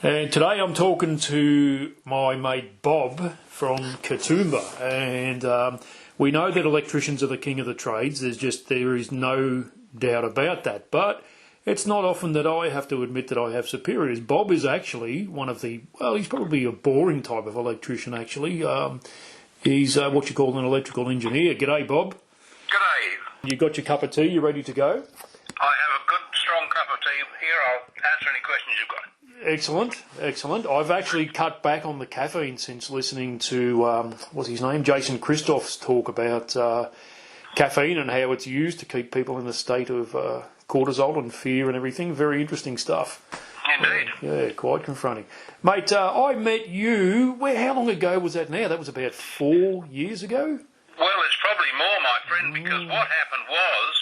And today I'm talking to my mate Bob from Katoomba, and we know that electricians are the king of the trades. There is no doubt about that. But it's not often that I have to admit that I have superiors. Bob is actually he's probably a boring type of electrician actually. He's what you call an electrical engineer. G'day, Bob. G'day. You got your cup of tea? You ready to go? I have a good, strong cup of tea here. I'll answer any questions you've got. Excellent. I've actually cut back on the caffeine since listening to, what's his name, Jason Christoph's talk about caffeine and how it's used to keep people in a state of cortisol and fear and everything. Very interesting stuff. Indeed. Yeah, quite confronting. Mate, I met you, how long ago was that now? That was about 4 years ago? Well, it's probably more, my friend, because what happened was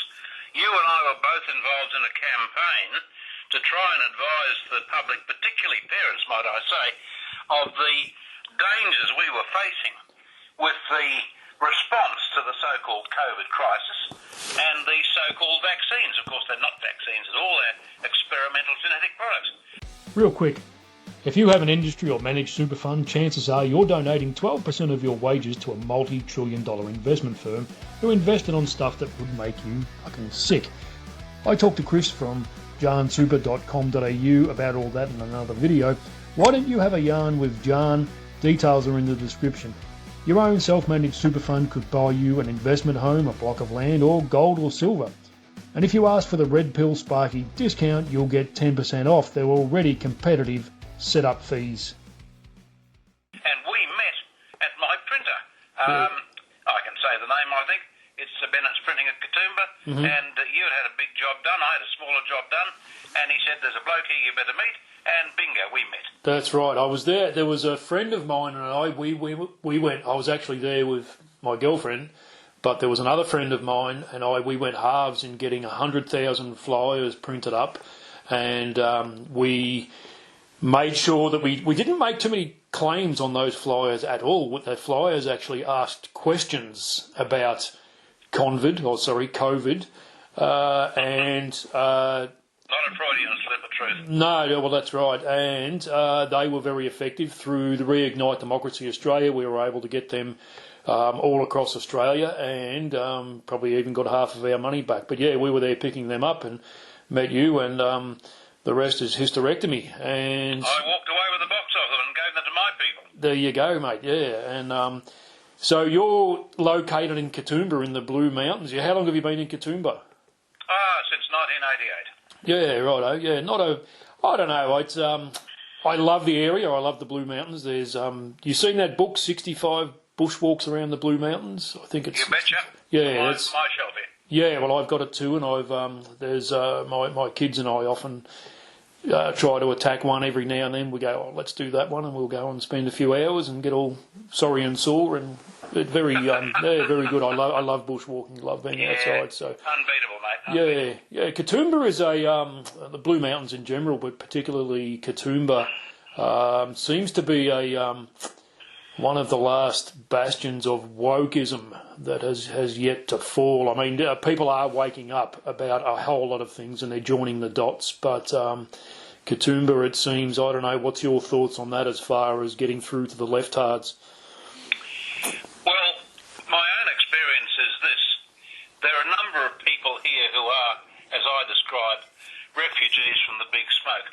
you and I were both involved in a campaign to try and advise the public, particularly parents, might I say, of the dangers we were facing with the response to the so-called COVID crisis and the so-called vaccines. Of course, they're not vaccines at all, they're experimental genetic products. Real quick, if you have an industry or managed super fund, chances are you're donating 12% of your wages to a multi-trillion-dollar investment firm who invested on stuff that would make you fucking sick. I talked to Chris from jarnsuper.com.au about all that in another video. Why don't you have a yarn with Jarn? Details are in the description. Your own self-managed super fund could buy you an investment home, a block of land, or gold or silver. And if you ask for the Red Pill Sparky discount, you'll get 10% off their already competitive setup fees. And we met at my printer. I can say the name, I think. It's Bennett's Printing at Katoomba, and you had a big job done, I had a smaller job done, and he said, there's a bloke here you better meet, and bingo, we met. That's right, I was there. There was a friend of mine and we went, I was actually there with my girlfriend, but there was another friend of mine and we went halves in getting 100,000 flyers printed up, and we made sure that we didn't make too many claims on those flyers at all. The flyers actually asked questions about COVID, and not a Freudian slip of truth. No, well that's right, and they were very effective. Through the Reignite Democracy Australia, we were able to get them all across Australia, and probably even got half of our money back. But yeah, we were there picking them up and met you, and the rest is hysterectomy. And I walked away with a box of them and gave them to my people. There you go, mate. Yeah, and so you're located in Katoomba in the Blue Mountains. How long have you been in Katoomba? Since 1988. Yeah, righto. Yeah, I don't know. It's I love the area. I love the Blue Mountains. There's you seen that book, 65 Bushwalks Around the Blue Mountains? I think it's. You betcha. Yeah, it's my shelf here. Yeah, well, I've got it too, and I've there's my kids and I often try to attack one every now and then. We go, let's do that one, and we'll go and spend a few hours and get all sorry and sore, and very very good. I love bushwalking, love being outside. So unbeatable, mate. Yeah. Katoomba is the Blue Mountains in general, but particularly Katoomba seems to be one of the last bastions of wokeism that has yet to fall. I mean, people are waking up about a whole lot of things and they're joining the dots, but Katoomba, it seems, I don't know, what's your thoughts on that as far as getting through to the leftards? Well, my own experience is this. There are a number of people here who are, as I describe, refugees from the big smoke.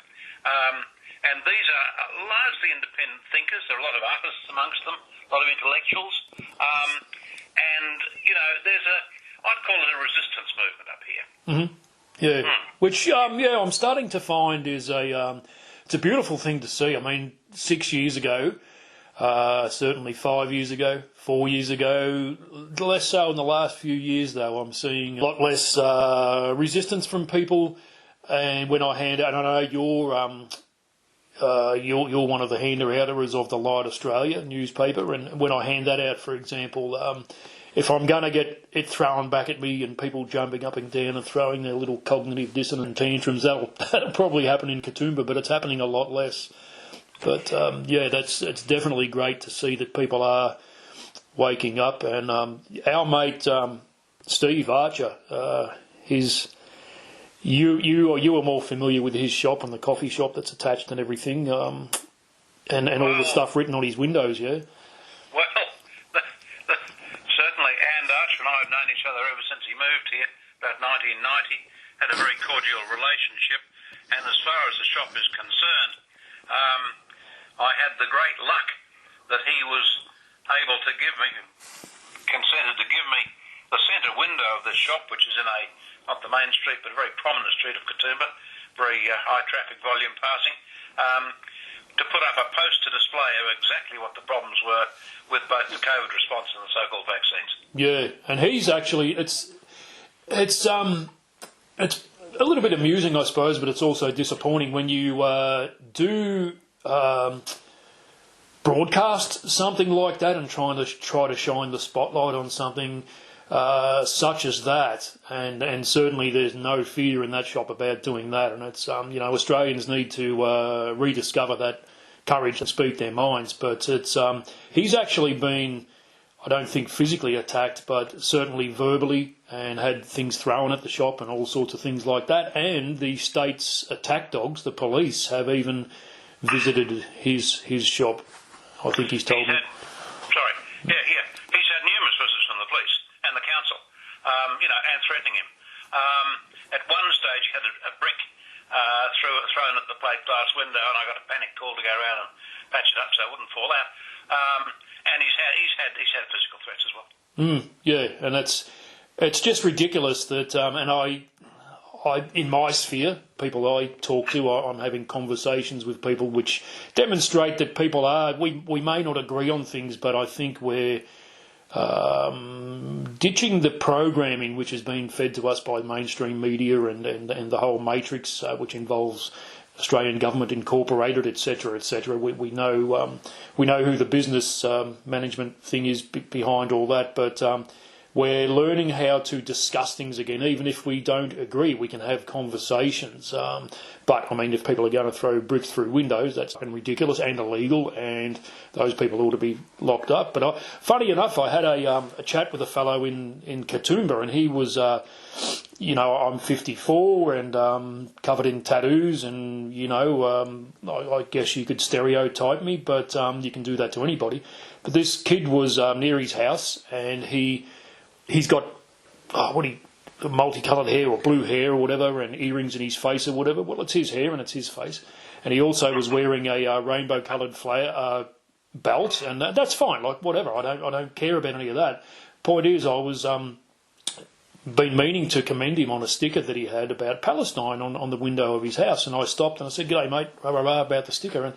And these are largely independent thinkers. There are a lot of artists amongst them, a lot of intellectuals. And, there's I'd call it a resistance movement up here. Mm-hmm. Yeah, which, I'm starting to find is it's a beautiful thing to see. I mean, 6 years ago, certainly 5 years ago, 4 years ago, less so in the last few years, though. I'm seeing a lot less resistance from people. And when I hand out, and I know you're one of the hander-outers of the Light Australia newspaper, and when I hand that out, for example, if I'm going to get it thrown back at me and people jumping up and down and throwing their little cognitive dissonant tantrums, that'll probably happen in Katoomba, but it's happening a lot less. But it's definitely great to see that people are waking up. And our mate Steve Archer, you are more familiar with his shop and the coffee shop that's attached and everything, and all the stuff written on his windows, yeah? Well, certainly, and Arch and I have known each other ever since he moved here, about 1990, had a very cordial relationship, and as far as the shop is concerned, I had the great luck that he was able to consented to give me the centre window of this shop, which is in not the main street, but a very prominent street of Katoomba, very high traffic volume passing, to put up a poster display of exactly what the problems were with both the COVID response and the so-called vaccines. Yeah, and he's actually, it's a little bit amusing, I suppose, but it's also disappointing when you do broadcast something like that and try to shine the spotlight on something such as that, and certainly there's no fear in that shop about doing that. And it's Australians need to rediscover that courage to speak their minds. But it's he's actually been, I don't think physically attacked, but certainly verbally, and had things thrown at the shop and all sorts of things like that. And the state's attack dogs, the police, have even visited his shop. I think he's told me. He's had numerous visits from the police and the council, and threatening him. At one stage, he had a brick thrown at the plate glass window, and I got a panic call to go around and patch it up so it wouldn't fall out. And he's had physical threats as well. And it's just ridiculous that, and I in my sphere, people I talk to, I'm having conversations with people which demonstrate that people are, we may not agree on things, but I think we're ditching the programming which has been fed to us by mainstream media and the whole matrix, which involves Australian government incorporated, etc., etc. We know who the business management thing is behind all that, but we're learning how to discuss things again. Even if we don't agree, we can have conversations. But, I mean, if people are going to throw bricks through windows, that's ridiculous and illegal, and those people ought to be locked up. But funny enough, I had a chat with a fellow in Katoomba, and he was, I'm 54 and covered in tattoos, and, I guess you could stereotype me, but you can do that to anybody. But this kid was near his house, and he's got multicoloured hair or blue hair or whatever, and earrings in his face or whatever. Well, it's his hair and it's his face. And he also was wearing a rainbow-coloured belt, and that's fine. Like, whatever. I don't care about any of that. Point is, I was been meaning to commend him on a sticker that he had about Palestine on the window of his house, and I stopped and I said, "G'day, mate," about the sticker. And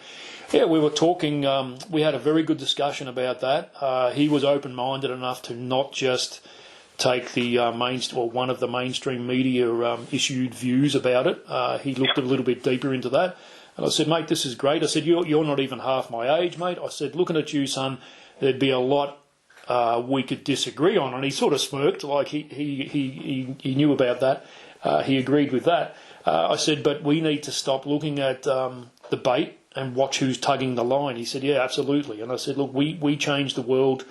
yeah, we were talking. We had a very good discussion about that. He was open-minded enough to not just take the one of the mainstream media issued views about it. He looked a little bit deeper into that, and I said, "Mate, this is great." I said, "You're not even half my age, mate." I said, "Looking at you, son, there'd be a lot we could disagree on." And he sort of smirked, like he knew about that. He agreed with that. I said, "But we need to stop looking at the bait and watch who's tugging the line." He said, "Yeah, absolutely." And I said, "Look, we change the world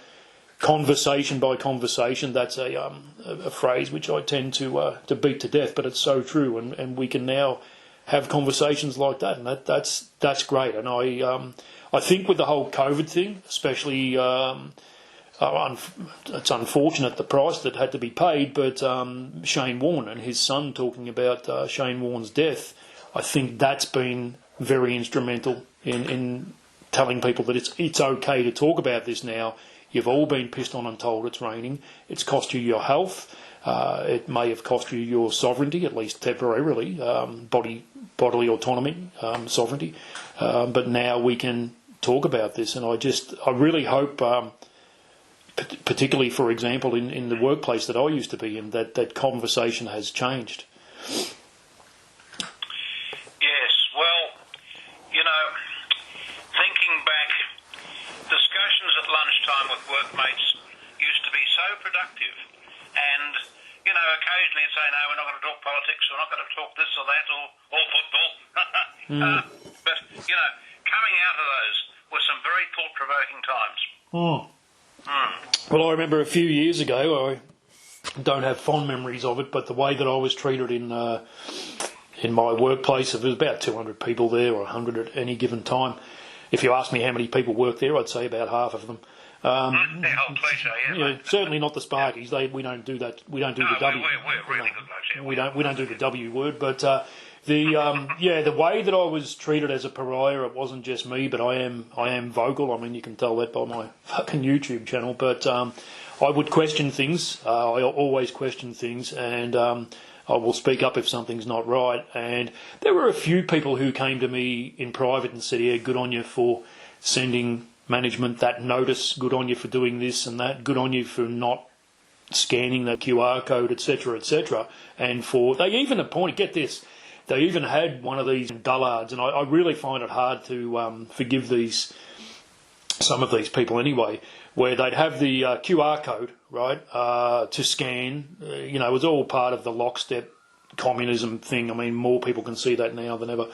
conversation by conversation." That's a phrase which I tend to beat to death, but it's so true. And we can now have conversations like that, and that's great. And I think with the whole COVID thing, especially, it's unfortunate the price that had to be paid, but Shane Warne and his son talking about Shane Warne's death, I think that's been very instrumental in telling people that it's okay to talk about this now. You've all been pissed on and told it's raining. It's cost you your health. It may have cost you your sovereignty, at least temporarily, bodily autonomy, sovereignty. But now we can talk about this, and I really hope, particularly, for example, in the workplace that I used to be in, that conversation has changed. Yes, well, thinking back, discussions at lunchtime with workmates used to be so productive, and occasionally you'd say, "No, we're not going to talk politics, we're not going to talk this or that, or football." But coming out of those were some very thought-provoking times. Well, I remember a few years ago, don't have fond memories of it, but the way that I was treated in my workplace, there was about 200 people there, or 100 at any given time. If you ask me how many people work there, I'd say about half of them. Certainly not the Sparkies. We don't do that. We don't do the W. We're really good blokes. We don't do the W word. But the way that I was treated as a pariah, it wasn't just me, but I am vocal. I mean, you can tell that by my fucking YouTube channel. But I would question things. I always question things, and I will speak up if something's not right. And there were a few people who came to me in private and said, "Yeah, good on you for sending management that notice. Good on you for doing this and that. Good on you for not scanning the QR code, etc., etc." And they even appointed. Get this. They even had one of these dullards, and I really find it hard to forgive some of these people anyway, where they'd have the QR code, right, to scan. It was all part of the lockstep communism thing. I mean, more people can see that now than ever.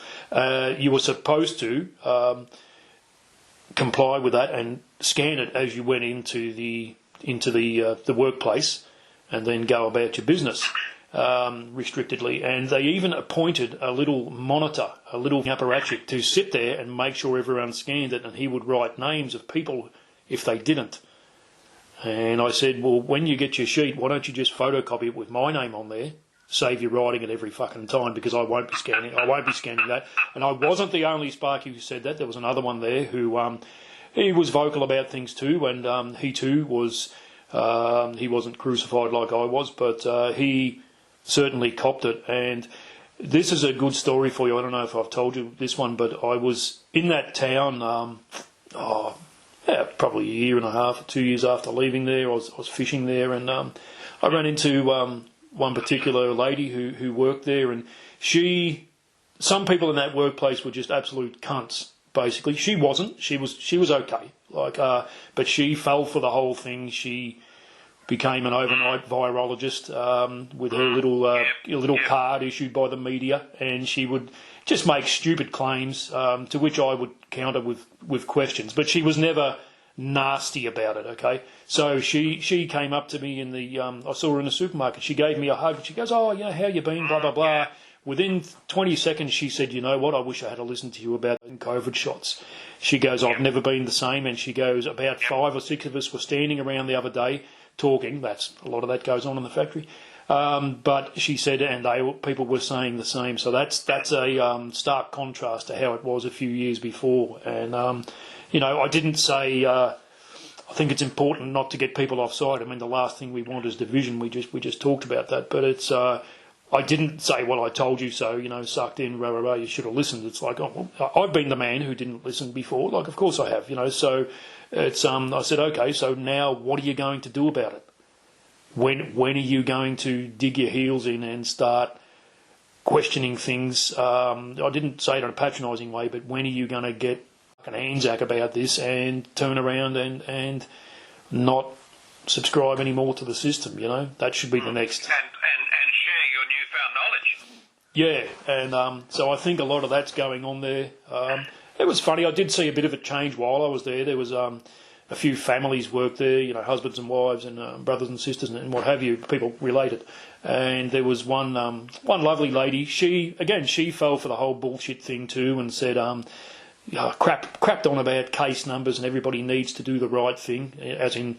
You were supposed to comply with that and scan it as you went into the workplace, and then go about your business restrictedly. And they even appointed a little monitor, a little apparatchik, to sit there and make sure everyone scanned it, and he would write names of people if they didn't. And I said, well, when you get your sheet, why don't you just photocopy it with my name on there? Save you writing it every fucking time, because I won't be scanning that. And I wasn't the only Sparky who said that. There was another one there who he was vocal about things too, and he too was he wasn't crucified like I was, but he certainly copped it. And this is a good story for you. I don't know if I've told you this one, but I was in that town probably a year and a half or 2 years after leaving there. I was fishing there, and I ran into one particular lady who worked there, and some people in that workplace were just absolute cunts, basically. She wasn't. She was okay. But she fell for the whole thing. She became an overnight virologist with her little card issued by the media, and she would just make stupid claims to which I would counter with questions. But she was never nasty about it, okay? So she came up to me I saw her in the supermarket. She gave me a hug. She goes, "Oh, how you been, blah, blah, blah." Within 20 seconds, she said, "You know what, I wish I had listened to you about COVID shots." She goes, "I've never been the same." And she goes, "About 5 or 6 of us were standing around the other day talking." A lot of that goes on in the factory. But she said, and people were saying the same. So that's a stark contrast to how it was a few years before. And, I didn't say, I think it's important not to get people offside. I mean, the last thing we want is division. We just talked about that. But it's, I didn't say, "Well, I told you so, sucked in, rah, rah, rah, you should have listened." It's like, oh, well, I've been the man who didn't listen before. Like, of course I have, so it's, I said, "Okay, so now what are you going to do about it? When are you going to dig your heels in and start questioning things?" I didn't say it in a patronising way, but when are you going to get an Anzac about this and turn around and not subscribe anymore to the system? That should be the next. And share your newfound knowledge. Yeah, and so I think a lot of that's going on there. It was funny. I did see a bit of a change while I was there. There was a few families worked there, husbands and wives and brothers and sisters and what have you, people related. And there was one lovely lady. She fell for the whole bullshit thing too, and said, crapped on about case numbers and everybody needs to do the right thing, as in,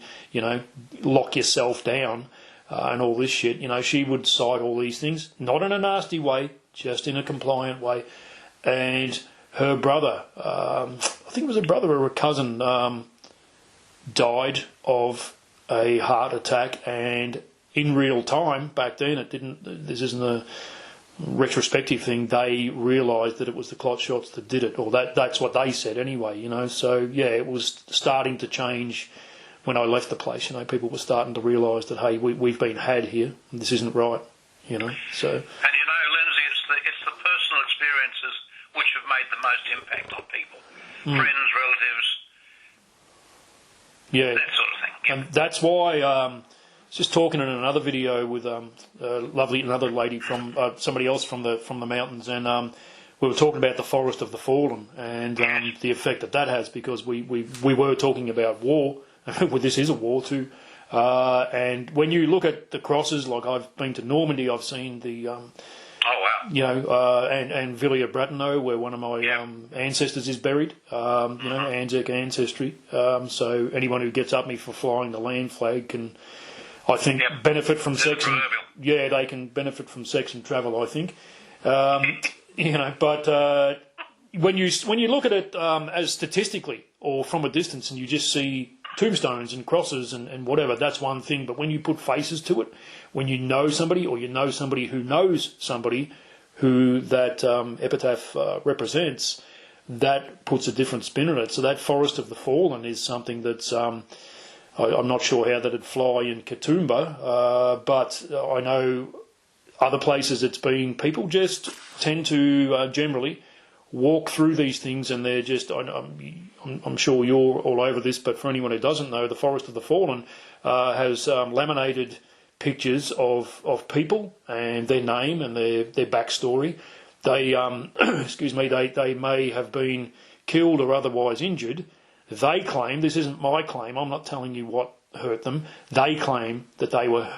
lock yourself down and all this shit. She would cite all these things, not in a nasty way, just in a compliant way. And her brother, I think it was a brother or a cousin, died of a heart attack, and in real time back then, this isn't a retrospective thing, they realised that it was the clot shots that did it, or that's what they said anyway, so yeah, it was starting to change when I left the place. People were starting to realise that, hey, we've been had here, and this isn't right, so. And Lindsay, it's the personal experiences which have made the most impact on people. Friends, relatives, yeah, that sort of thing. Yeah. And that's why I was just talking in another video with another lady from somebody else from the mountains, and we were talking about the forest of the fallen and the effect that has, because we were talking about war. Well, this is a war too, And when you look at the crosses, like I've been to Normandy, I've seen the, Oh, wow. and Villa Bratino, where one of my ancestors is buried, Anzac ancestry. So anyone who gets up me for flying the land flag can, I think, benefit from sex. Yeah, they can benefit from sex and travel, I think. But when you look at it as statistically or from a distance and you just see tombstones and crosses and whatever, that's one thing. But when you put faces to it, when you know somebody or you know somebody who knows somebody who that epitaph represents, that puts a different spin on it. So that Forest of the Fallen is something that's, I'm not sure how that'd fly in Katoomba, but I know other places it's been, people just tend to generally walk through these things, and they're just, I'm sure you're all over this, but for anyone who doesn't know, the Forest of the Fallen has laminated pictures of people and their name and their backstory. They, they may have been killed or otherwise injured. They claim, this isn't my claim, I'm not telling you what hurt them, they claim that they were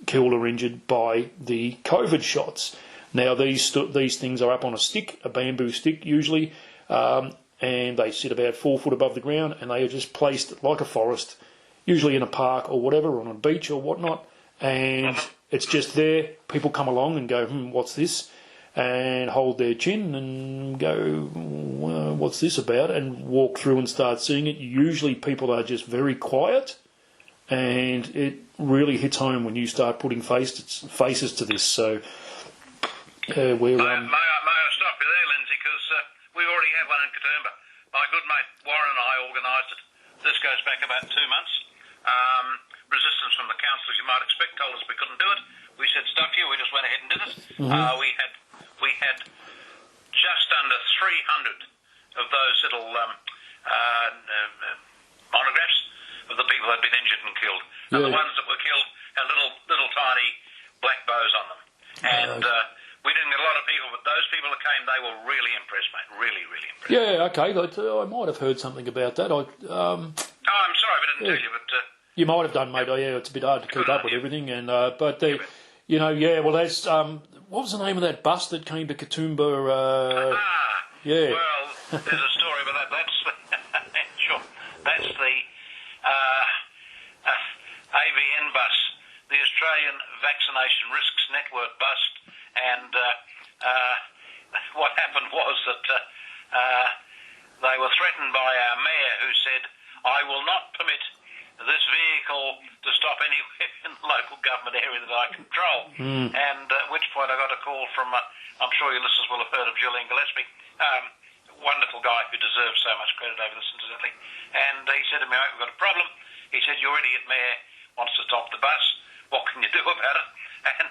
killed or injured by the COVID shots. Now these things are up on a stick, a bamboo stick usually, and they sit about 4 foot above the ground, and they are just placed like a forest, usually in a park or whatever, or on a beach or whatnot, and it's just there. People come along and go, what's this? And hold their chin and go, well, what's this about? And walk through and start seeing it. Usually people are just very quiet, and it really hits home when you start putting faces to this. So we're... May I stop you there, Lindsay, because we already have one in Katoomba. My good mate Warren and I organised it. This goes back about 2 months. Resistance from the council, as you might expect, told us we couldn't do it. We said, stuff you, we just went ahead and did it. We had just under 300 of those little monographs of the people that had been injured and killed. And the ones that were killed had little tiny black bows on them. And we didn't get a lot of people, but those people that came, they were really impressed, mate. Really, really impressed. Yeah, okay. I might have heard something about that. I'm sorry if I didn't tell you, but... you might have done, mate. It's a bit hard to keep up with everything. And but they, well, that's... what was the name of that bus that came to Katoomba? Well, there's a story about that. That's sure. That's the AVN bus, the Australian Vaccination Risks Network bus. And what happened was that they were threatened by our mayor, who said, "I will not permit this vehicle to stop anywhere in the local government area that I control." And at which point I got a call from, I'm sure your listeners will have heard of Julian Gillespie, wonderful guy who deserves so much credit over this, incidentally. And he said to me, "Mate, we've got a problem." He said, "Your idiot mayor wants to stop the bus. What can you do about it?" And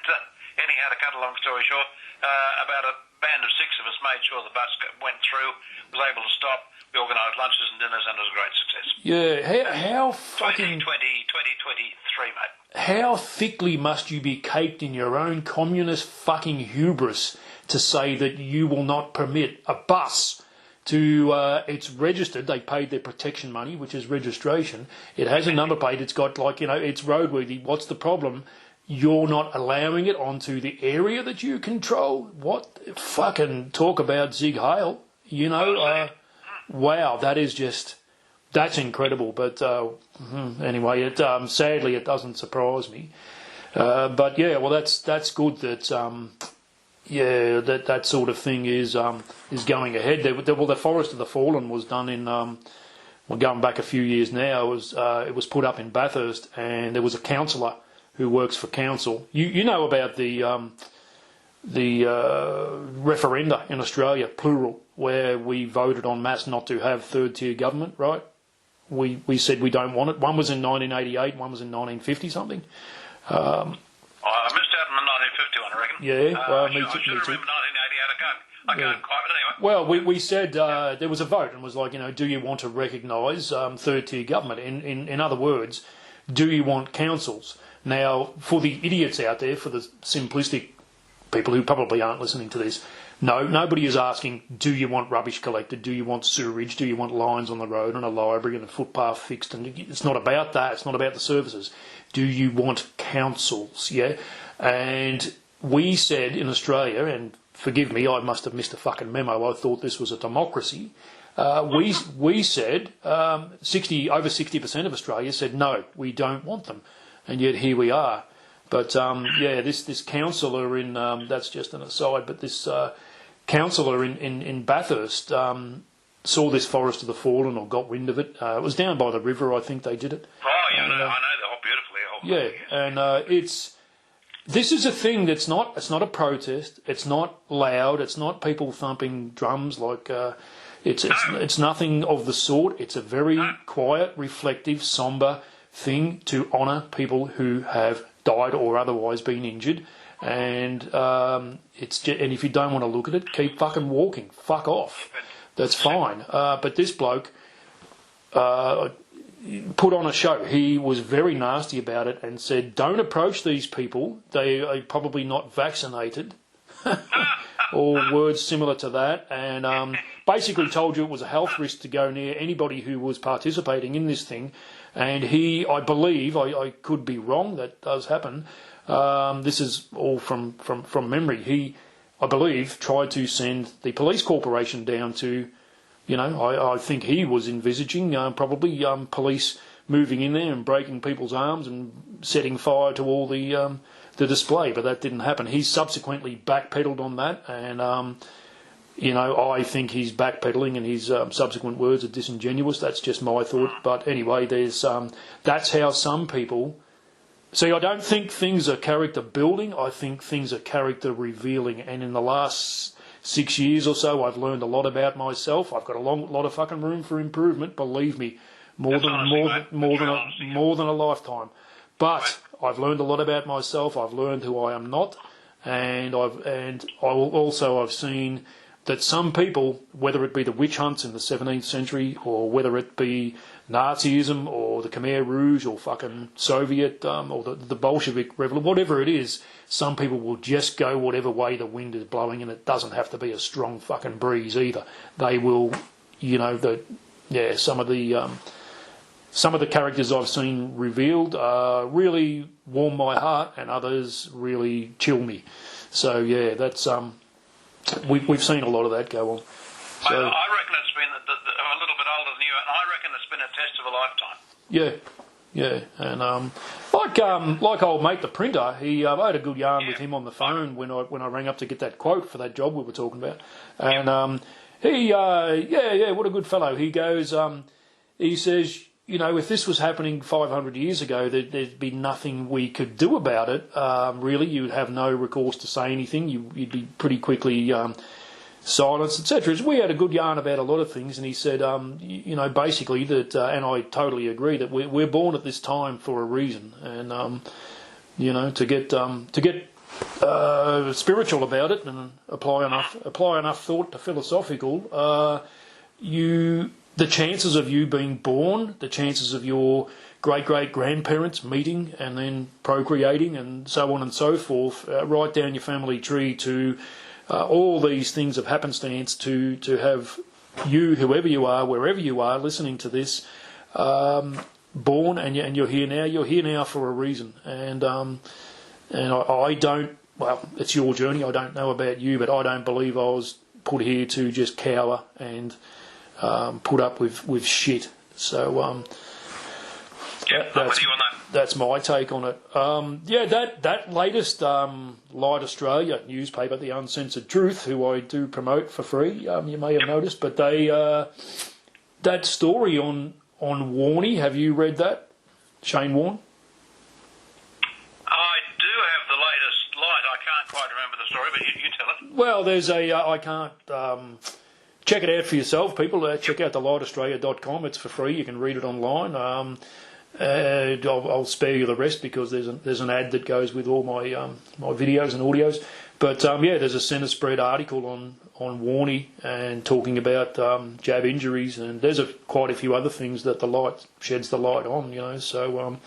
anyhow, to cut a long story short, about a band of 6 of us made sure the bus went through, was able to stop. We organised lunches and dinners, and it was a great success. Yeah, how fucking... 2023, mate. How thickly must you be caked in your own communist fucking hubris to say that you will not permit a bus to... it's registered, they paid their protection money, which is registration. It has a number plate, it's got it's roadworthy. What's the problem? You're not allowing it onto the area that you control? What? Fucking talk about Zig Heil, wow, that is just... That's incredible, but anyway, sadly it doesn't surprise me. But yeah, well, that's good that that sort of thing is going ahead. Well, the Forest of the Fallen was done in going back a few years now. It was put up in Bathurst, and there was a councillor who works for council. You know about the referenda in Australia, plural, where we voted en masse not to have third-tier government, right? We said we don't want it. One was in 1988, one was in 1950 something. I missed out on the 1951, I reckon. Yeah, me I should remember 1988. I can't quite, but anyway. Well, we said there was a vote, and was like, do you want to recognise third-tier government? In other words, do you want councils? Now, for the idiots out there, for the simplistic people who probably aren't listening to this, No, nobody is asking, do you want rubbish collected? Do you want sewerage? Do you want lines on the road and a library and a footpath fixed? And it's not about that. It's not about the services. Do you want councils? Yeah. And we said in Australia, and forgive me, I must have missed a fucking memo. I thought this was a democracy. We said over 60% of Australia said no, we don't want them, and yet here we are. But this councillor in that's just an aside. But this councillor in Bathurst saw this forest of the fallen or got wind of it. It was down by the river, I think they did it. Oh, yeah, I know the whole beautifully. This is a thing that's not. It's not a protest. It's not loud. It's not people thumping drums like. It's nothing of the sort. It's a very quiet, reflective, sombre thing to honour people who have died or otherwise been injured, and and if you don't want to look at it, keep fucking walking. Fuck off. That's fine. But this bloke put on a show. He was very nasty about it and said, "Don't approach these people. They are probably not vaccinated," or words similar to that, and basically told you it was a health risk to go near anybody who was participating in this thing. And he, I believe, I could be wrong, that does happen, this is all from memory, he, I believe, tried to send the police corporation down to, I think he was envisaging probably police moving in there and breaking people's arms and setting fire to all the display, but that didn't happen. He's subsequently backpedaled on that, and I think he's backpedaling and his subsequent words are disingenuous. That's just my thought. But anyway, that's how some people... See, I don't think things are character building. I think things are character revealing. And in the last 6 years or so, I've learned a lot about myself. I've got a lot of fucking room for improvement. Believe me, more than a lifetime. But I've learned a lot about myself. I've learned who I am not, and I've seen that some people, whether it be the witch hunts in the 17th century or whether it be Nazism or the Khmer Rouge or fucking Soviet or the Bolshevik revolution, whatever it is, some people will just go whatever way the wind is blowing, and it doesn't have to be a strong fucking breeze either. They will, some of the characters I've seen revealed really warm my heart, and others really chill me. So yeah, that's we've seen a lot of that go on. So, I reckon it's been I'm a little bit older than you, and I reckon it's been a test of a lifetime. Yeah, and like old mate the printer, I had a good yarn with him on the phone when I rang up to get that quote for that job we were talking about, and what a good fellow. He goes, he says, if this was happening 500 years ago, there'd be nothing we could do about it. Really, you'd have no recourse to say anything. You'd be pretty quickly silenced, etc. We had a good yarn about a lot of things, and he said, basically that, and I totally agree that we're born at this time for a reason, and to get spiritual about it and apply enough thought to philosophical, the chances of you being born, the chances of your great-great-grandparents meeting and then procreating and so on and so forth, right down your family tree to all these things of happenstance to have you, whoever you are, wherever you are, listening to this, born and you're here now. You're here now for a reason. And I don't, well, it's your journey. I don't know about you, but I don't believe I was put here to just cower and put up with shit. So I'm with you on that. That's my take on it. That latest Light Australia newspaper, the Uncensored Truth, who I do promote for free, you may have noticed, but they that story on Warne, have you read that? Shane Warne? I do have the latest Light. I can't quite remember the story, but you tell it. Well, there's I can't... check it out for yourself, people. Check out thelightaustralia.com. It's for free. You can read it online. I'll spare you the rest because there's an ad that goes with all my my videos and audios. But there's a centre spread article on Warne and talking about jab injuries, and there's quite a few other things that the light sheds the light on, you know. So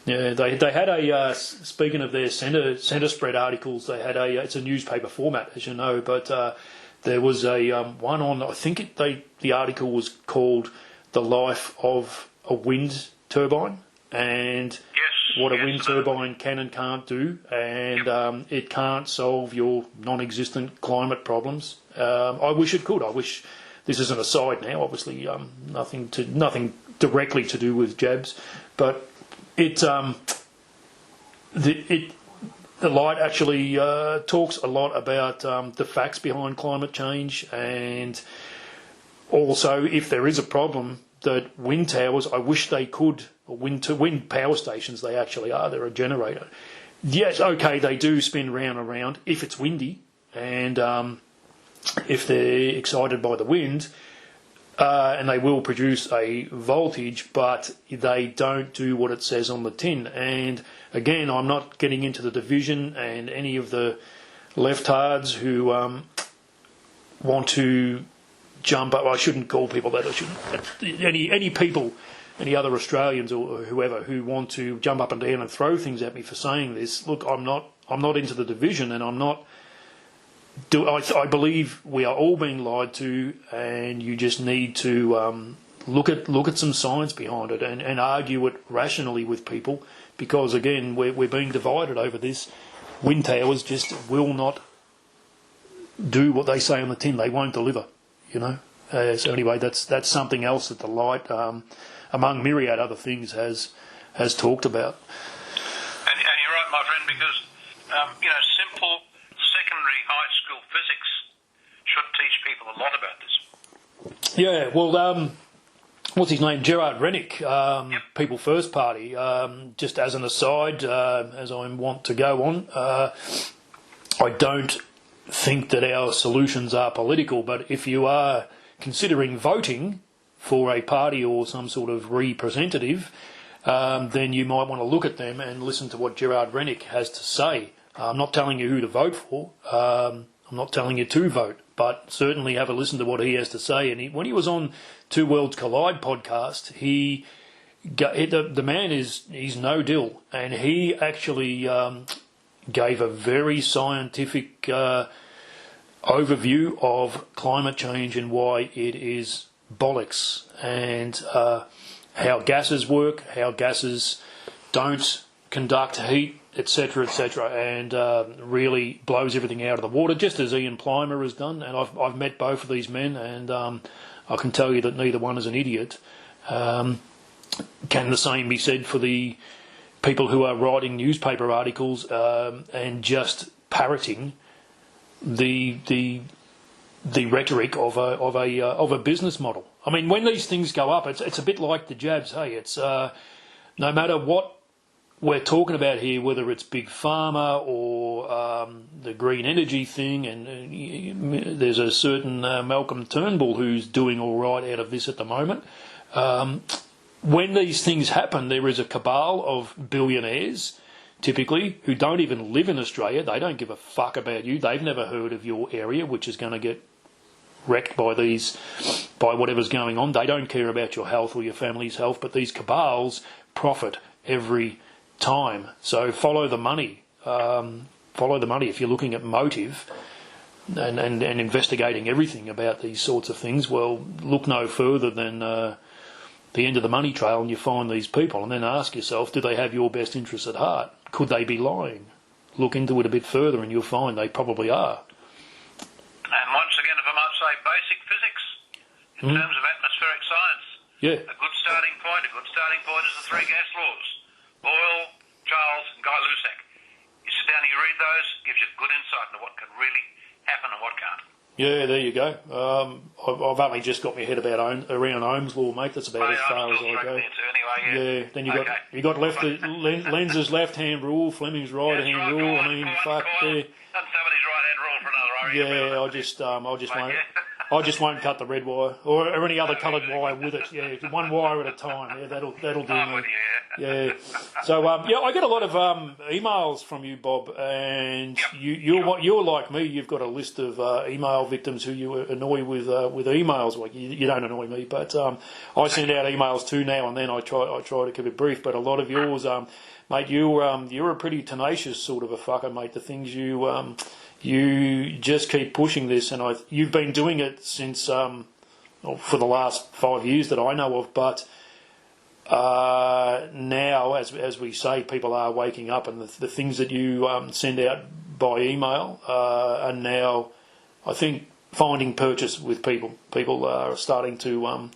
they had a speaking of their centre spread articles, they had it's a newspaper format, as you know, but there was a one on, I think the article was called "The Life of a Wind Turbine," and what a wind turbine can and can't do, and it can't solve your non-existent climate problems. I wish it could. I wish, this is an aside now, obviously, nothing directly to do with jabs, but the light actually talks a lot about the facts behind climate change, and also if there is a problem, that wind towers, I wish they could, or wind power stations, they actually are, they're a generator. Yes, okay, they do spin round and round if it's windy, and if they're excited by the wind, and they will produce a voltage, but they don't do what it says on the tin. And again, I'm not getting into the division and any of the leftards who want to jump up. I shouldn't call people that. I shouldn't. Any people, any other Australians or whoever who want to jump up and down and throw things at me for saying this. Look, I'm not into the division, and I'm not. I believe we are all being lied to, and you just need to look at some science behind it and argue it rationally with people, because again we're being divided over this. Wind towers just will not do what they say on the tin. They won't deliver. You know, so anyway, that's something else that the light, among myriad other things, has talked about. And you're right, my friend, because simple secondary high school physics should teach people a lot about this. Yeah, well, what's his name? Gerard Rennick, People First Party. Just as an aside, as I want to go on, I don't think that our solutions are political, but if you are considering voting for a party or some sort of representative, then you might want to look at them and listen to what Gerard Rennick has to say. I'm not telling you who to vote for. I'm not telling you to vote, but certainly have a listen to what he has to say. And when he was on Two Worlds Collide podcast, the man he's no dill, and he actually gave a very scientific overview of climate change and why it is bollocks, and how gases work, how gases don't conduct heat, etc., and really blows everything out of the water, just as Ian Plimer has done. And I've met both of these men, and I can tell you that neither one is an idiot. Can the same be said for the people who are writing newspaper articles and just parroting the rhetoric of a business model? I mean, when these things go up, it's a bit like the jabs. Hey, it's no matter what we're talking about here, whether it's big pharma or the green energy thing, and there's a certain Malcolm Turnbull who's doing all right out of this at the moment. When these things happen, there is a cabal of billionaires, typically, who don't even live in Australia. They don't give a fuck about you. They've never heard of your area, which is going to get wrecked by whatever's going on. They don't care about your health or your family's health, but these cabals profit every time. So follow the money. Follow the money if you're looking at motive and investigating everything about these sorts of things. Well, look no further than the end of the money trail, and you find these people, and then ask yourself, do they have your best interests at heart? Could they be lying? Look into it a bit further and you'll find they probably are. And once again, if I might say, basic physics in terms of atmospheric science. Yeah. A good starting point is the three gas laws. Boyle, Charles and Guy Lussac. You sit down and you read those, it gives you good insight into what can really happen and what can't. Yeah, there you go. I've only just got my head around Ohm's law, mate. That's about as far as I go. Anyway, Then you got Lenz's left-hand rule, Fleming's right-hand rule. I mean, fuck. And somebody's right-hand rule for another. I just won't cut the red wire or any other coloured wire with it. Yeah, one wire at a time. Yeah, that'll do. I'm with you. Yeah. So I get a lot of emails from you, Bob, and you're like me. You've got a list of email victims who you annoy with emails. Like you don't annoy me, but I send out emails too now and then. I try to keep it brief, but a lot of yours, mate, you're a pretty tenacious sort of a fucker, mate. The things you just keep pushing this, and you've been doing it since for the last 5 years that I know of, but. Now, as we say, people are waking up, and the things that you send out by email are now, I think, finding purchase with people. People are starting to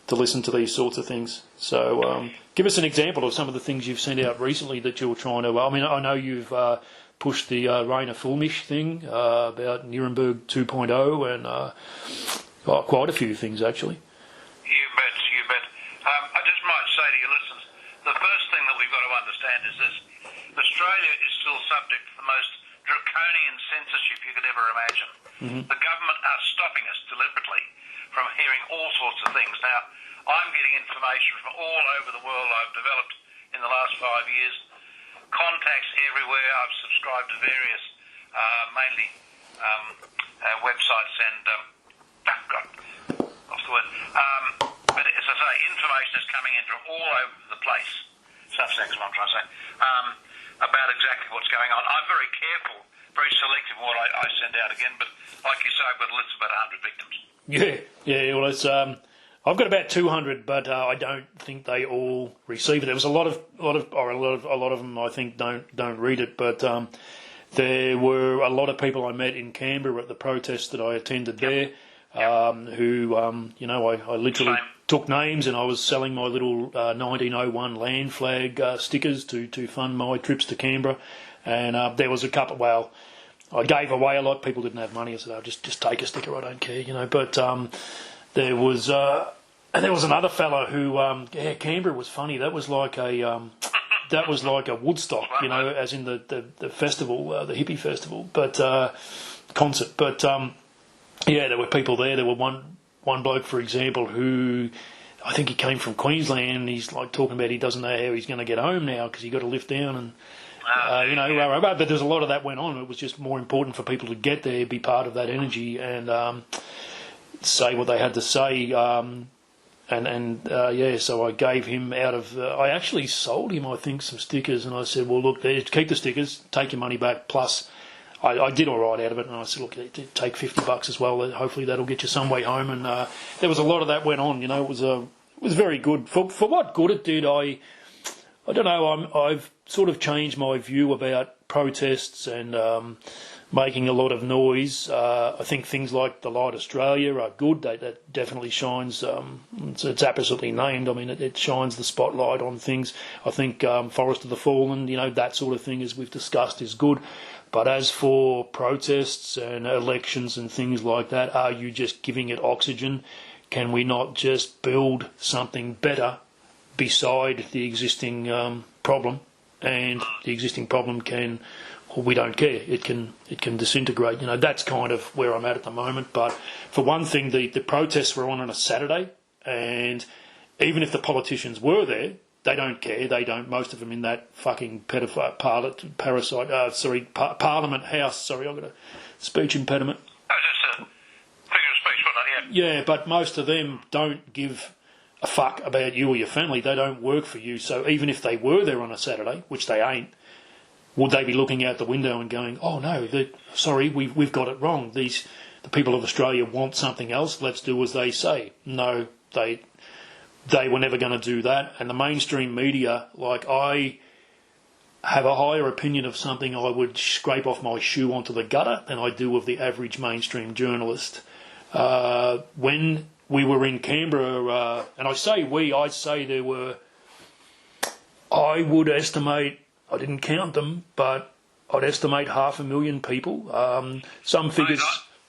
listen to these sorts of things. So, give us an example of some of the things you've sent out recently that you're trying to. I mean, I know you've pushed the Rainer Fulmish thing about Nuremberg 2.0 and quite a few things actually. You bet. I just might say to your listeners, the first thing that we've got to understand is this. Australia is still subject to the most draconian censorship you could ever imagine. Mm-hmm. The government are stopping us deliberately from hearing all sorts of things. Now, I'm getting information from all over the world I've developed in the last 5 years. Contacts everywhere. I've subscribed to various, mainly websites and, lost the word. But as I say, information is coming in from all over the place. That's what I'm trying to say. About exactly what's going on. I'm very careful, very selective in what I send out again, but like you say, I've got a list of about 100 victims. Yeah. Well, it's I've got about 200, but I don't think they all receive it. There was a lot of them. I think don't read it, but there were a lot of people I met in Canberra at the protest that I attended there. Who, I literally took names, and I was selling my little 1901 land flag stickers to fund my trips to Canberra. And there was a couple. Well, I gave away a lot. People didn't have money. I said, "I'll just take a sticker. I don't care," But there was another fellow who, Canberra was funny. That was like a Woodstock, as in the festival, the hippie festival, but concert, but. Yeah, there were people there. There were one bloke, for example, who I think he came from Queensland. And he's like talking about he doesn't know how he's going to get home now because he got to lift down and but there's a lot of that went on. It was just more important for people to get there, be part of that energy, and say what they had to say. So I gave him out of. I actually sold him, I think, some stickers, and I said, "Well, look, there, keep the stickers, take your money back, plus." I did all right out of it, and I said, look, take $50 as well. Hopefully that'll get you some way home. And there was a lot of that went on. It was very good. For what good it did, I don't know. I've sort of changed my view about protests and making a lot of noise. I think things like the Light Australia are good. That definitely shines. It's absolutely named. I mean, it shines the spotlight on things. I think Forest of the Fallen, that sort of thing, as we've discussed, is good. But as for protests and elections and things like that, are you just giving it oxygen? Can we not just build something better beside the existing problem? And the existing problem we don't care. It can disintegrate. That's kind of where I'm at the moment. But for one thing, the protests were on a Saturday, and even if the politicians were there, they don't care. They don't. Most of them in that fucking Parliament House. Sorry, I've got a speech impediment. Oh, just a figure of speech, wasn't it? Yeah, but most of them don't give a fuck about you or your family. They don't work for you. So even if they were there on a Saturday, which they ain't, would they be looking out the window and going, "Oh no, sorry, we've got it wrong. The people of Australia want something else. Let's do as they say." No, they were never going to do that. And the mainstream media, like, I have a higher opinion of something I would scrape off my shoe onto the gutter than I do of the average mainstream journalist. When we were in Canberra, and I say there were, I would estimate, I didn't count them, but I'd estimate 500,000 people. Some figures...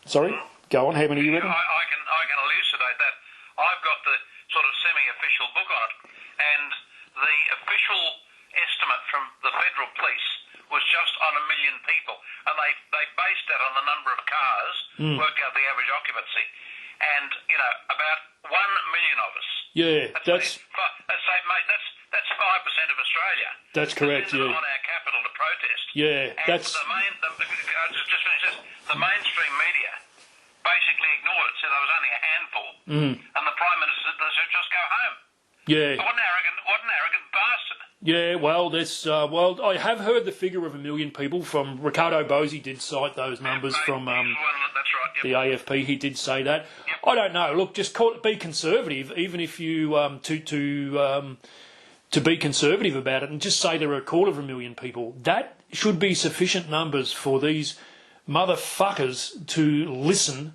Sorry? Go on, how many you reckon? I can elucidate that. I've got the sort of semi-official book on it, and the official estimate from the federal police was just on 1 million people, and they based that on the number of cars, worked out the average occupancy, and about 1 million of us. Yeah, that's 5% of Australia. That's correct, On yeah. our capital to protest. Yeah, And that's... I'll just finish this. The mainstream media basically ignored it, said there was only a handful, and the Prime Minister said they should just go home. Yeah. What an arrogant bastard. Yeah, well, well, I have heard the figure of 1 million people from Ricardo Bosi did cite those numbers from That's right, the AFP. He did say that. Yep. I don't know. Look, just be conservative, even if you to be conservative about it, and just say there are 250,000 people. That should be sufficient numbers for these motherfuckers to listen.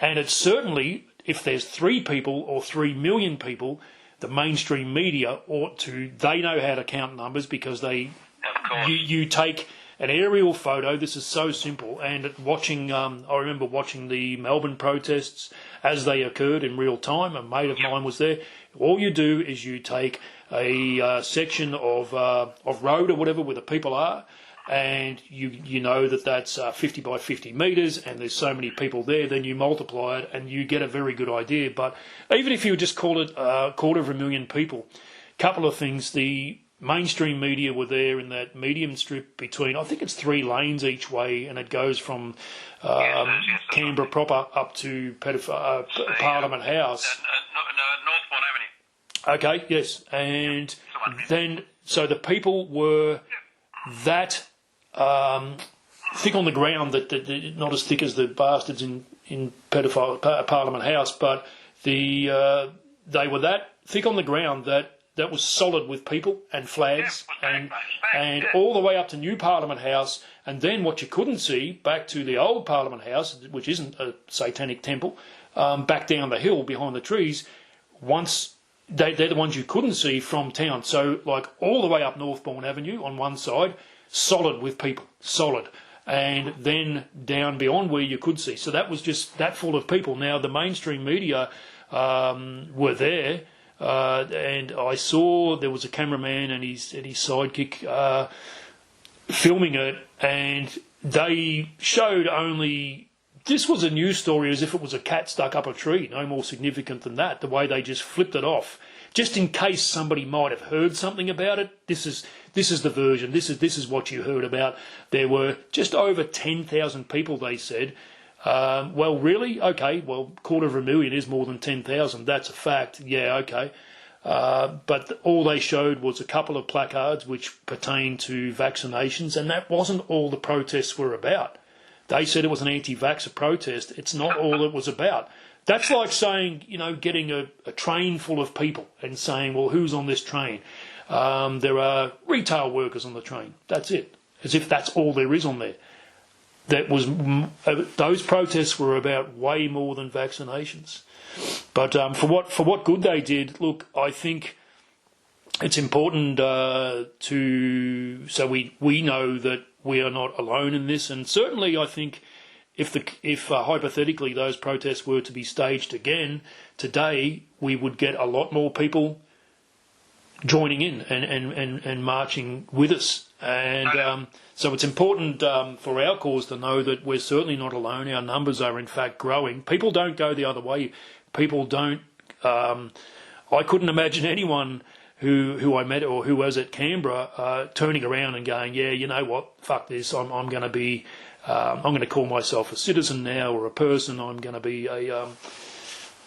And it's certainly, if there's 3 people or 3 million people, the mainstream media ought to. They know how to count numbers because they. Of course. You take an aerial photo. This is so simple. And watching, I remember watching the Melbourne protests as they occurred in real time. A mate of mine was there. All you do is you take a section of road or whatever where the people are, and you know that's 50 by 50 metres, and there's so many people there. Then you multiply it, and you get a very good idea. But even if you just call it 250,000 people, couple of things. The mainstream media were there in that medium strip between, I think it's 3 lanes each way, and it goes from Canberra proper up to Parliament House. Northbourne Avenue. Okay, yes. And then, so the people were that thick on the ground, that not as thick as the bastards in Parliament House, but they were that thick on the ground that was solid with people and flags and all the way up to New Parliament House. And then what you couldn't see, back to the old Parliament House, which isn't a satanic temple, back down the hill behind the trees, they're the ones you couldn't see from town. So, like, all the way up Northbourne Avenue on one side, solid with people, solid. And then down beyond where you could see. So that was just that full of people. Now, the mainstream media were there, and I saw there was a cameraman and his sidekick filming it, and they showed only... This was a news story as if it was a cat stuck up a tree, no more significant than that, the way they just flipped it off. Just in case somebody might have heard something about it, this is the version, this is what you heard about. There were just over 10,000 people, they said. Well, really? Okay, well, 250,000 is more than 10,000, that's a fact, yeah, okay. But all they showed was a couple of placards which pertain to vaccinations, and that wasn't all the protests were about. They said it was an anti-vaxxer protest. It's not all it was about. That's like saying, getting a train full of people and saying, well, who's on this train? There are retail workers on the train. That's it. As if that's all there is on there. Those protests were about way more than vaccinations. But for what good they did, look, I think it's important so we know that we are not alone in this, and certainly I think if hypothetically those protests were to be staged again today, we would get a lot more people joining in and marching with us. And so it's important for our cause to know that we're certainly not alone. Our numbers are in fact growing. People don't go the other way. People don't... I couldn't imagine anyone who I met or who was at Canberra turning around and going, yeah, you know what, fuck this, I'm going to be... I'm going to call myself a citizen now or a person. I'm going to be a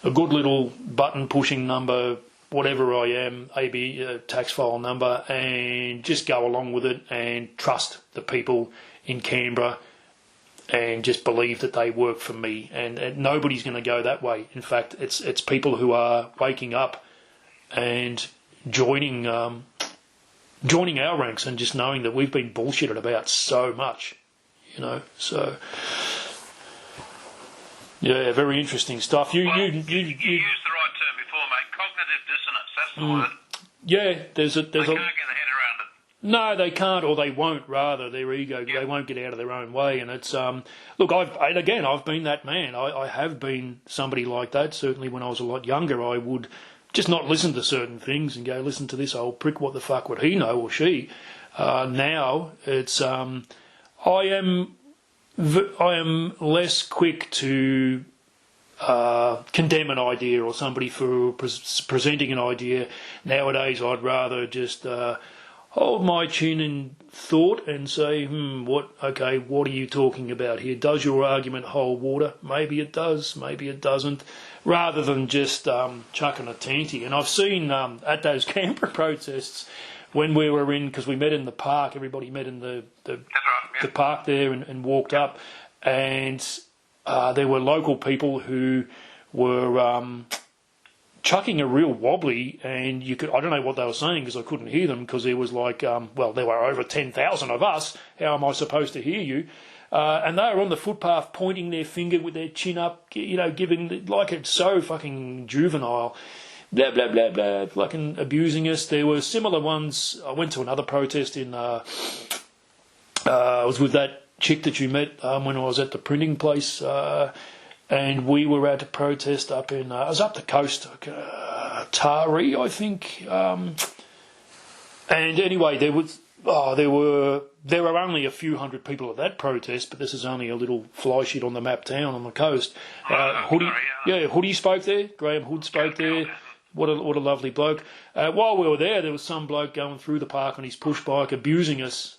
good little button-pushing number, whatever I am, AB tax file number, and just go along with it and trust the people in Canberra and just believe that they work for me. And nobody's going to go that way. In fact, it's people who are waking up and joining our ranks and just knowing that we've been bullshitted about so much. So yeah, very interesting stuff. You used the right term before, mate. Cognitive dissonance. That's the word. Yeah, they can't get their head around it. No, they can't, or they won't. Rather, their ego, they won't get out of their own way. And it's look, I've been that man. I have been somebody like that. Certainly, when I was a lot younger, I would just not listen to certain things and go, listen to this old prick. What the fuck would he know or she? Now it's I am less quick to condemn an idea or somebody for presenting an idea. Nowadays, I'd rather just hold my chin in thought and say, what are you talking about here? Does your argument hold water? Maybe it does, maybe it doesn't, rather than just chucking a tanty. And I've seen at those Canberra protests, when we were in, because we met in the park, everybody met in the park there and walked up, and there were local people who were chucking a real wobbly, and I don't know what they were saying because I couldn't hear them, because there was like, there were over 10,000 of us. How am I supposed to hear you? And they were on the footpath pointing their finger with their chin up, giving, like, it's so fucking juvenile. Blah, blah, blah, blah, fucking abusing us. There were similar ones. I went to another protest in, I was with that chick that you met when I was at the printing place, and we were at a protest up in, I was up the coast, Taree, I think. And anyway, there were only a few hundred people at that protest, but this is only a little fly shit on the map town on the coast. Hoodie spoke there. Graham Hood spoke there. What a lovely bloke. While we were there was some bloke going through the park on his push bike abusing us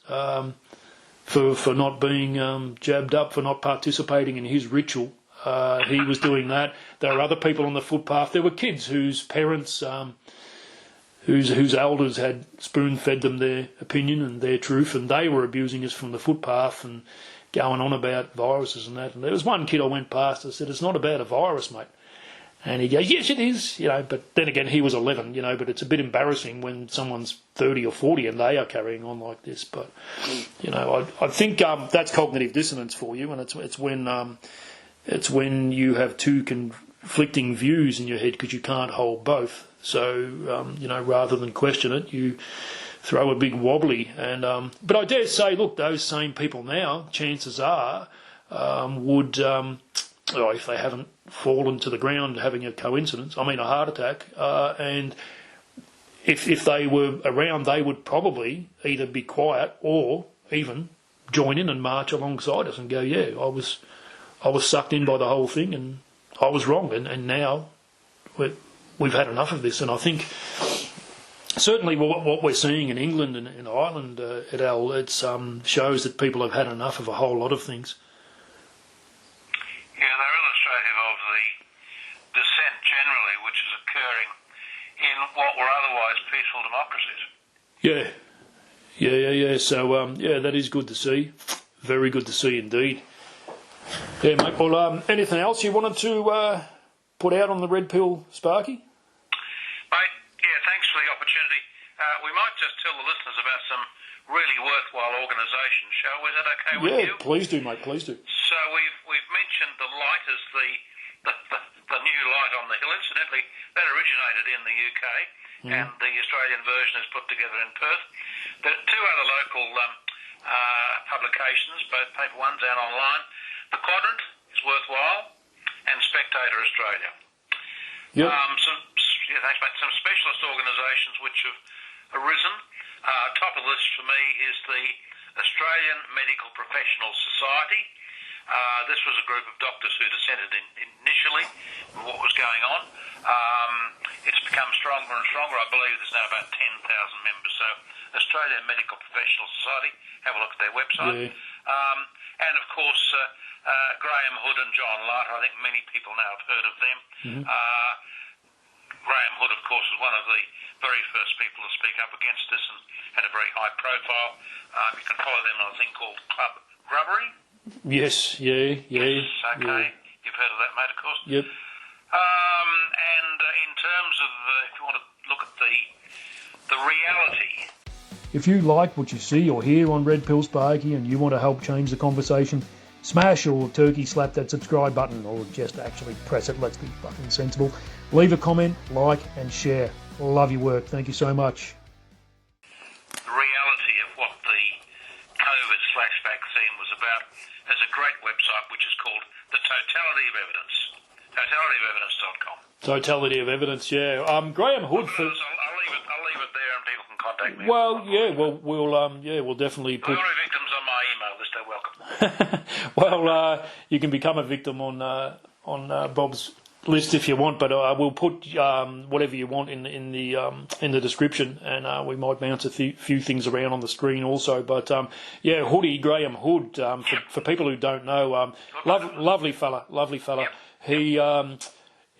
for not being jabbed up, for not participating in his ritual. He was doing that. There were other people on the footpath. There were kids whose parents, whose elders had spoon-fed them their opinion and their truth, and they were abusing us from the footpath and going on about viruses and that. And there was one kid I went past, I said, "It's not about a virus, mate." And he goes, "Yes, it is," but then again, he was 11, but it's a bit embarrassing when someone's 30 or 40 and they are carrying on like this. But, I think that's cognitive dissonance for you, and it's when you have two conflicting views in your head because you can't hold both. So, rather than question it, you throw a big wobbly. And but I dare say, look, those same people now, chances are, would, if they haven't fallen to the ground having a heart attack, and if they were around, they would probably either be quiet or even join in and march alongside us and go, "Yeah, I was sucked in by the whole thing and I was wrong, and now we've had enough of this." And I think certainly what we're seeing in England and in Ireland, it shows that people have had enough of a whole lot of things. Yeah, they're illustrative of the dissent generally, which is occurring in what were otherwise peaceful democracies. Yeah. So, that is good to see. Very good to see indeed. Yeah, mate. Well, anything else you wanted to put out on the Red Pill, Sparky? Mate, yeah, thanks for the opportunity. We might just tell the listeners about some really worthwhile organisations, shall we? Is that okay with you? Yeah, please do, mate, please do. So we've mentioned the light as the new light on the hill. Incidentally, that originated in the UK, and the Australian version is put together in Perth. There are two other local publications, both paper ones and online. The Quadrant is worthwhile, and Spectator Australia. Yep. Thanks, mate. Some specialist organisations which have arisen. Top of the list for me is the Australian Medical Professionals Society. This was a group of doctors who dissented initially with what was going on. It's become stronger and stronger. I believe there's now about 10,000 members. So, Australian Medical Professionals Society, have a look at their website. Yeah. And of course, Graham Hood and John Larter. I think many people now have heard of them. Graham Hood, of course, was one of the very first people to speak up against this and had a very high profile. You can follow them on a thing called Club Grubbery. Yes, yeah. Yes, okay. Yeah. You've heard of that, mate, of course. Yep. And in terms of, if you want to look at the reality. If you like what you see or hear on Red Pill Sparky and you want to help change the conversation, smash or turkey slap that subscribe button, or just actually press it. Let's be fucking sensible. Leave a comment, like and share. Love your work. Thank you so much. The reality of what the COVID/vaccine was about. There's a great website which is called The Totality of Evidence. TotalityofEvidence.com. Totality of Evidence, yeah. Graham Hood. I'll leave it there and people can contact me. Well, yeah, we'll definitely put. If there are victims on my email list, they're welcome. Well, you can become a victim on Bob's list if you want, but I will put whatever you want in the description, and we might bounce a few things around on the screen also. But Graham Hood, for people who don't know, lovely fella. Yep.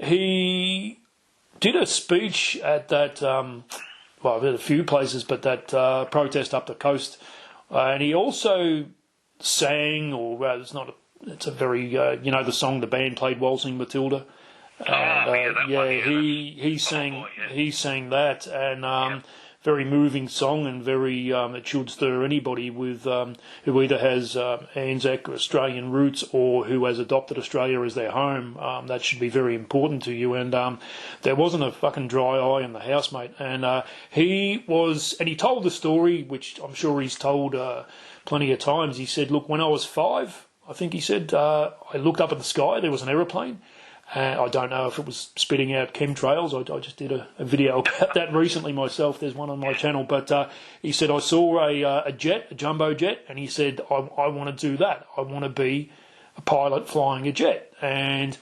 He did a speech at that at a few places, but that protest up the coast, and he also sang, it's a very the song the band played, Waltzing Matilda. He sang that, and very moving song, and very it should stir anybody with who either has Anzac or Australian roots or who has adopted Australia as their home. That should be very important to you. And there wasn't a fucking dry eye in the house, mate. And he told the story, which I'm sure he's told plenty of times. He said, "Look, when I was 5, I think he said, I looked up at the sky. There was an aeroplane. I don't know if it was spitting out chemtrails. I just did a video about that recently myself. There's one on my channel. But he said, I saw a jumbo jet, and he said, I want to do that. I want to be a pilot flying a jet. And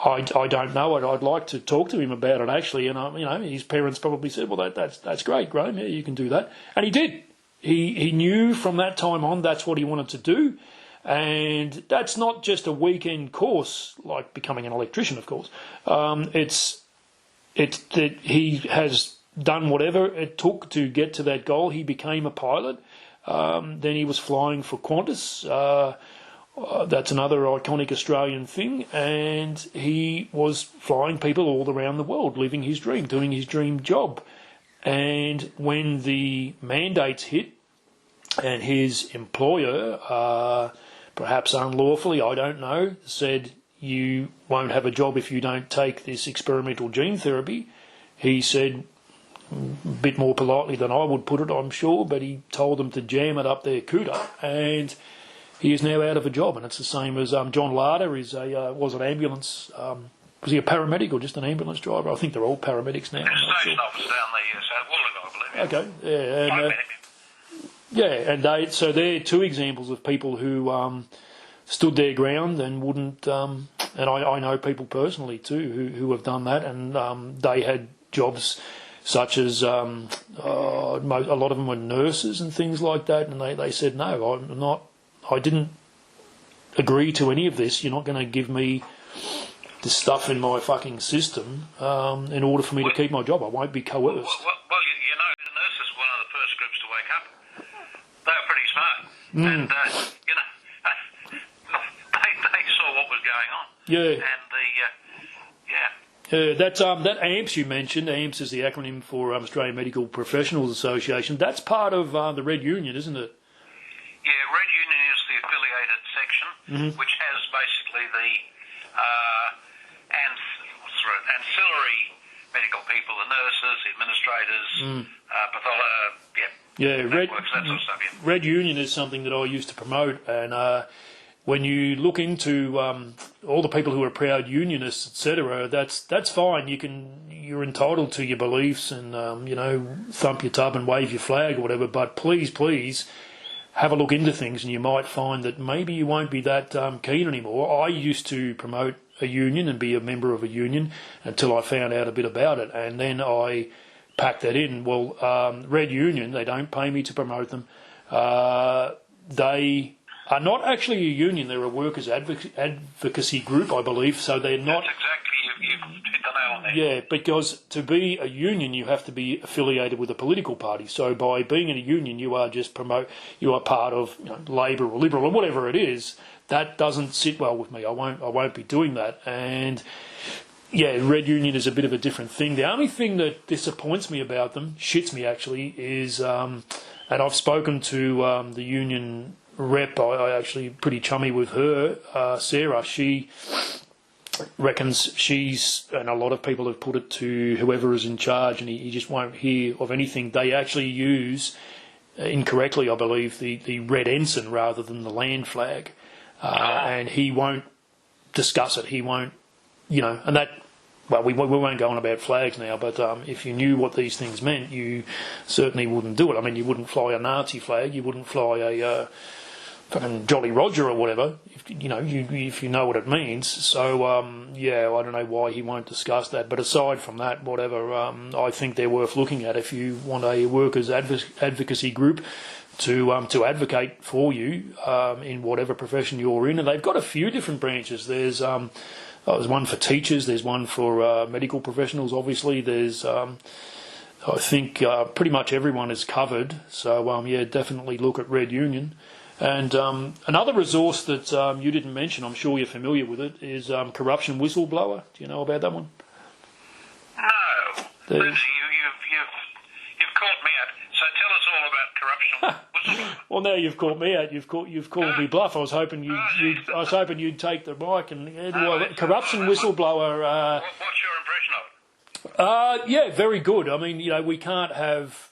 I don't know it. I'd like to talk to him about it, actually. And, his parents probably said, well, that's great, Graham. Yeah, you can do that. And he did. He knew from that time on that's what he wanted to do. And that's not just a weekend course like becoming an electrician, of course. It's that he has done whatever it took to get to that goal. He became a pilot. Then he was flying for Qantas. That's another iconic Australian thing. And he was flying people all around the world, living his dream, doing his dream job. And when the mandates hit, and his employer, perhaps unlawfully, I don't know, said, you won't have a job if you don't take this experimental gene therapy, he said, a bit more politely than I would put it, I'm sure, but he told them to jam it up their cooter, and he is now out of a job. And it's the same as John Larder was an ambulance. Was he a paramedic or just an ambulance driver? I think they're all paramedics now. Station officer down the South Wollongong, I believe. Okay, and so they're two examples of people who stood their ground and wouldn't. And I know people personally too who have done that, and they had jobs such as a lot of them were nurses and things like that, and they said, no, I didn't agree to any of this. You're not going to give me this stuff in my fucking system in order for me to keep my job. I won't be coerced. Well, the nurses were one of the first groups to wake up. They were pretty smart. And, they saw what was going on. Yeah. And that AMPS you mentioned, AMPS is the acronym for Australian Medical Professionals Association. That's part of the Red Union, isn't it? Yeah, Red Union is the affiliated section, which has basically the ancillary medical people, the nurses, the administrators, networks, that sort of stuff. Yeah. Red Union is something that I used to promote, and when you look into all the people who are proud unionists, etc., that's fine. You're entitled to your beliefs and thump your tub and wave your flag or whatever. But please have a look into things, and you might find that maybe you won't be that keen anymore. I used to promote a union and be a member of a union until I found out a bit about it, and then I packed that in. Well, Red Union, they don't pay me to promote them. They are not actually a union. They're a workers' advocacy group, I believe. So they're not. That's exactly, you've hit the nail on there. Yeah, because to be a union, you have to be affiliated with a political party. So by being in a union, you are part of Labor or Liberal or whatever it is. That doesn't sit well with me. I won't be doing that. And yeah, Red Union is a bit of a different thing. The only thing that disappoints me about them, shits me actually, is, and I've spoken to the union rep, I actually pretty chummy with her, Sarah. She reckons and a lot of people have put it to whoever is in charge, and he just won't hear of anything. They actually use, incorrectly I believe, the red ensign rather than the land flag. And he won't discuss it. He won't, and that, well, we won't go on about flags now, but if you knew what these things meant, you certainly wouldn't do it. I mean, you wouldn't fly a Nazi flag. You wouldn't fly fucking Jolly Roger or whatever, if you know what it means. So, I don't know why he won't discuss that. But aside from that, whatever, I think they're worth looking at if you want a workers' advocacy group to advocate for you in whatever profession you're in. And they've got a few different branches. There's one for teachers. There's one for medical professionals, obviously. There's... I think pretty much everyone is covered. So, definitely look at Red Union. And another resource that you didn't mention, I'm sure you're familiar with it, is Corruption Whistleblower. Do you know about that one? No. You've caught me out. So tell us all about Corruption Whistleblower. Well, now you've caught me out. You've called me bluff. I was hoping you'd take the mic and Corruption Whistleblower. What's your impression of it? Very good. I mean, we can't have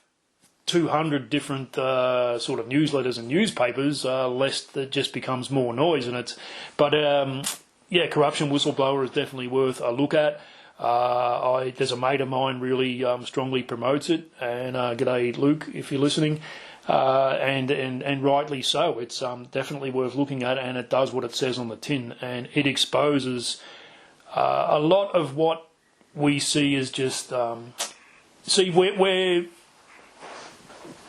200 different sort of newsletters and newspapers, lest it just becomes more noise. Corruption Whistleblower is definitely worth a look at. There's a mate of mine really strongly promotes it, and g'day Luke if you're listening, and rightly so. It's definitely worth looking at, and it does what it says on the tin, and it exposes a lot of what we see as just we're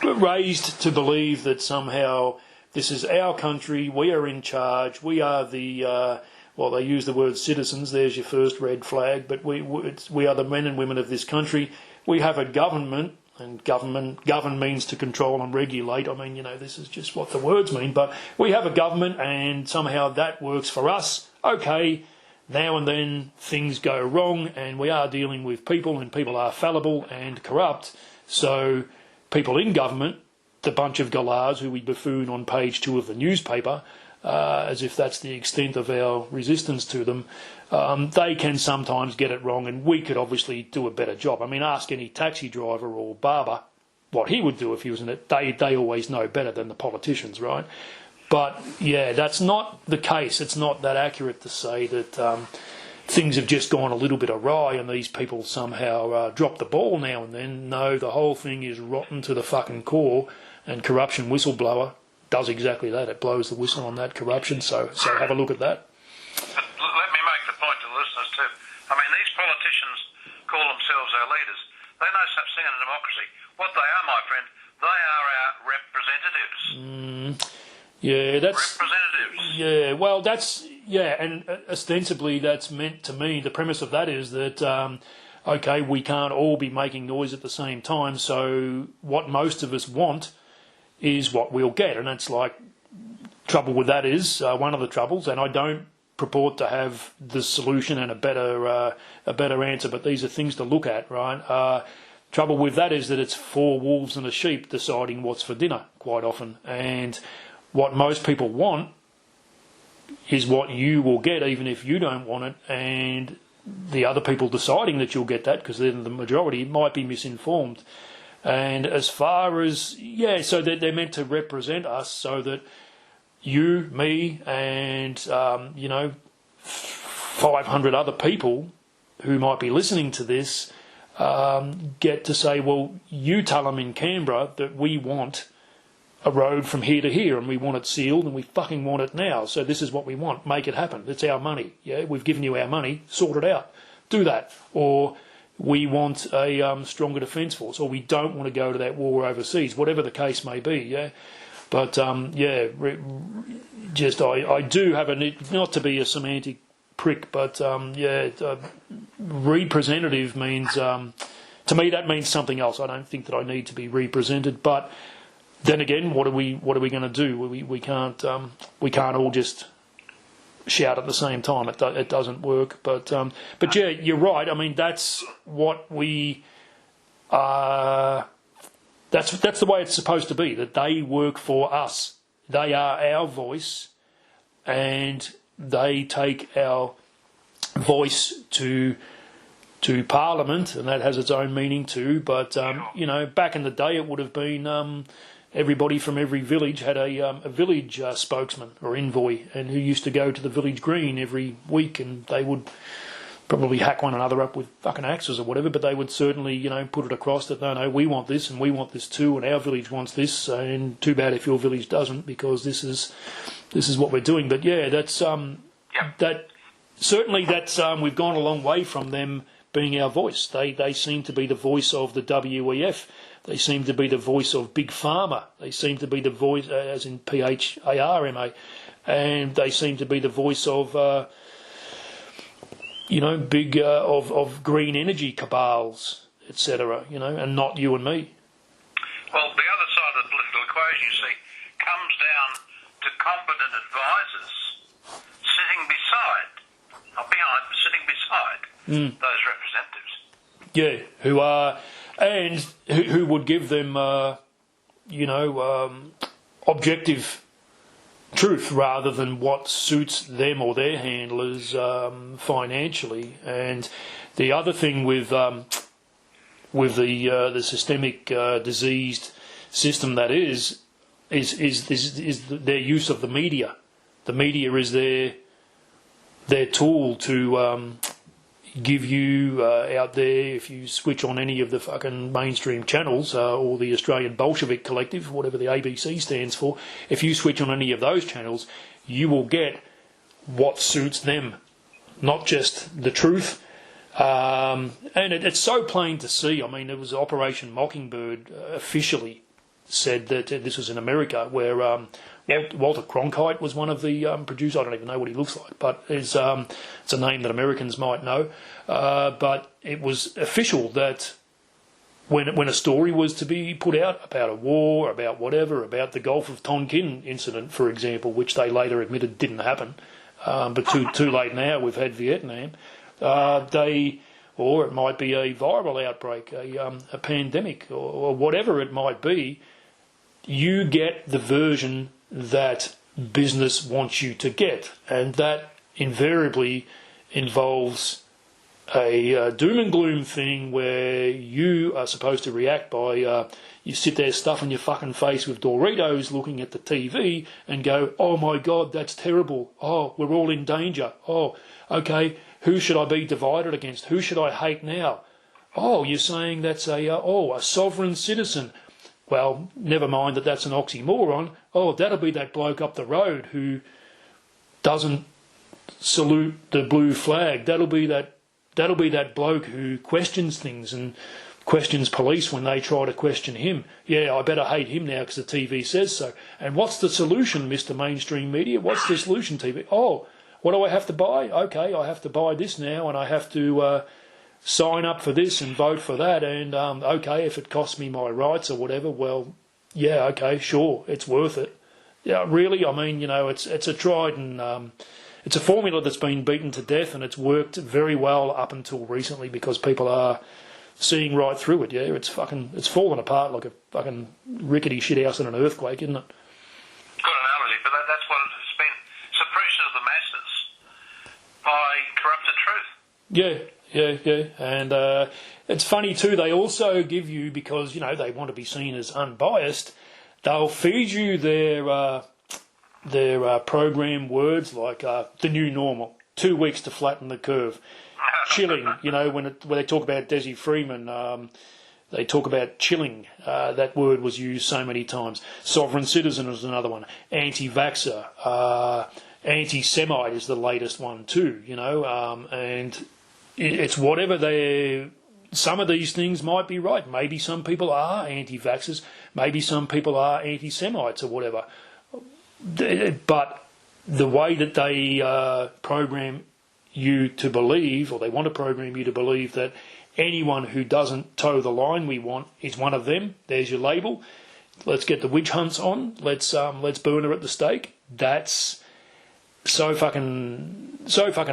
raised to believe that somehow this is our country, we are in charge, we are the, they use the word citizens, there's your first red flag, but we are the men and women of this country. We have a government, and govern means to control and regulate. I mean, this is just what the words mean, but we have a government and somehow that works for us. Okay, now and then things go wrong and we are dealing with people and people are fallible and corrupt, so people in government, the bunch of galahs who we buffoon on page 2 of the newspaper, as if that's the extent of our resistance to them, they can sometimes get it wrong, and we could obviously do a better job. I mean, ask any taxi driver or barber what he would do if he was in it. They always know better than the politicians, right? But, that's not the case. It's not that accurate to say that things have just gone a little bit awry and these people somehow drop the ball now and then. No, the whole thing is rotten to the fucking core, and Corruption Whistleblower does exactly that. It blows the whistle on that corruption, so have a look at that. But let me make the point to the listeners too. I mean, these politicians call themselves our leaders. They're no such thing in a democracy. What they are, my friend, they are our representatives. And ostensibly that's meant to mean, the premise of that is that, we can't all be making noise at the same time, so what most of us want is what we'll get, and that's like, trouble with that is, one of the troubles, and I don't purport to have the solution and a better answer, but these are things to look at, right? Trouble with that is that it's 4 wolves and a sheep deciding what's for dinner quite often, and what most people want is what you will get even if you don't want it, and the other people deciding that you'll get that, because they're the majority, might be misinformed. And as far as, so they're meant to represent us so that you, me, and, 500 other people who might be listening to this get to say, well, you tell them in Canberra that we want a road from here to here and we want it sealed and we fucking want it now. So this is what we want. Make it happen. It's our money. Yeah, we've given you our money. Sort it out. Do that. Or we want a stronger defence force, or we don't want to go to that war overseas, whatever the case may be. Yeah. But, I do have a need, not to be a semantic prick, but, representative means, to me that means something else. I don't think that I need to be represented, but then again, what are we going to do? We can't all just shout at the same time. It doesn't work. But you're right. I mean, that's what we are. That's the way it's supposed to be. That they work for us. They are our voice, and they take our voice to Parliament, and that has its own meaning too. But back in the day, it would have been. Everybody from every village had a village spokesman or envoy, and who used to go to the village green every week, and they would probably hack one another up with fucking axes or whatever, but they would certainly, you know, put it across that, no, we want this and we want this too, and our village wants this, and too bad if your village doesn't, because this is what we're doing. But yeah, that's we've gone a long way from them being our voice. They seem to be the voice of the WEF. They seem to be the voice of Big Pharma. They seem to be the voice, as in PHARMA, and they seem to be the voice of, big of green energy cabals, etc. You know, and not you and me. Well, the other side of the political equation, you see, comes down to competent advisors sitting beside, not behind, but sitting beside those representatives. Yeah, who are, and who would give them, objective truth rather than what suits them or their handlers financially. And the other thing with the systemic diseased system that is their use of the media. The media is their tool to give you out there, if you switch on any of the fucking mainstream channels or the Australian Bolshevik Collective, whatever the ABC stands for, if you switch on any of those channels, you will get what suits them, not just the truth. And it's so plain to see. I mean, it was Operation Mockingbird officially said that this was in America, where Walter Cronkite was one of the producers. I don't even know what he looks like, but it's a name that Americans might know. But it was official that when a story was to be put out about a war, about whatever, about the Gulf of Tonkin incident, for example, which they later admitted didn't happen, but too late now, we've had Vietnam, or it might be a viral outbreak, a pandemic, or whatever it might be, you get the version that business wants you to get, and that invariably involves a doom and gloom thing where you are supposed to react by you sit there stuffing your fucking face with Doritos looking at the TV and go, oh my God, that's terrible, oh, we're all in danger, oh, okay, who should I be divided against, who should I hate now, oh, you're saying that's a sovereign citizen. Well, never mind that that's an oxymoron. Oh, that'll be that bloke up the road who doesn't salute the blue flag. That'll be that bloke who questions things and questions police when they try to question him. Yeah, I better hate him now because the TV says so. And what's the solution, Mr. Mainstream Media? What's the solution, TV? Oh, what do I have to buy? Okay, I have to buy this now, and I have to sign up for this and vote for that, and okay, if it costs me my rights or whatever, well, yeah, okay, sure, it's worth it. Yeah, really, I mean, it's a tried and it's a formula that's been beaten to death, and it's worked very well up until recently because people are seeing right through it. Yeah, it's fallen apart like a fucking rickety shithouse in an earthquake, isn't it? Good analogy, but that's what it has been: suppression of the masses by corrupted truth. Yeah. Yeah, and it's funny too, they also give you, because, they want to be seen as unbiased, they'll feed you their program words like the new normal, 2 weeks to flatten the curve, chilling, when they talk about Desi Freeman, they talk about chilling, that word was used so many times. Sovereign citizen is another one, anti-vaxxer, anti-Semite is the latest one too, and it's whatever some of these things might be right. Maybe some people are anti-vaxxers. Maybe some people are anti-Semites or whatever. But the way that they program you to believe, or they want to program you to believe that anyone who doesn't toe the line we want is one of them. There's your label. Let's get the witch hunts on. Let's burn her at the stake. That's so fucking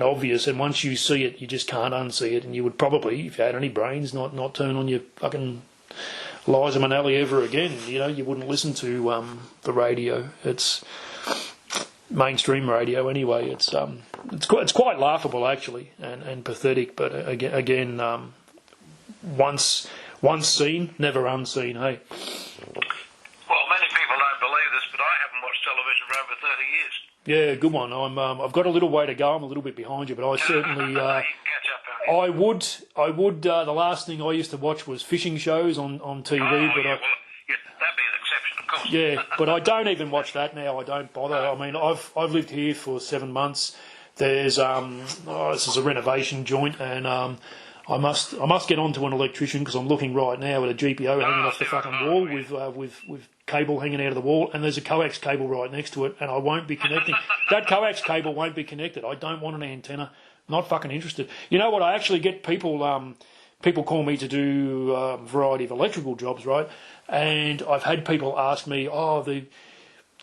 obvious, and once you see it, you just can't unsee it, and you would probably, if you had any brains, not turn on your fucking Liza Minnelli ever again. You wouldn't listen to the radio. It's mainstream radio anyway. It's quite laughable actually, and pathetic. But again, once seen, never unseen. Hey. Well, many people don't believe this, but I haven't watched television for over 30 years. Yeah, good one. I've got a little way to go. I'm a little bit behind you, but I certainly. You can catch up I would. The last thing I used to watch was fishing shows on TV, but that'd be an exception, of course. Yeah, but I don't even watch that now. I don't bother. I mean, I've lived here for 7 months. There's this is a renovation joint, and I must get onto an electrician because I'm looking right now at a GPO hanging off the fucking wall with cable hanging out of the wall, and there's a coax cable right next to it, and I won't be connecting. That coax cable won't be connected. I don't want an antenna. Not fucking interested. You know what? I actually get people call me to do a variety of electrical jobs, right? And I've had people ask me,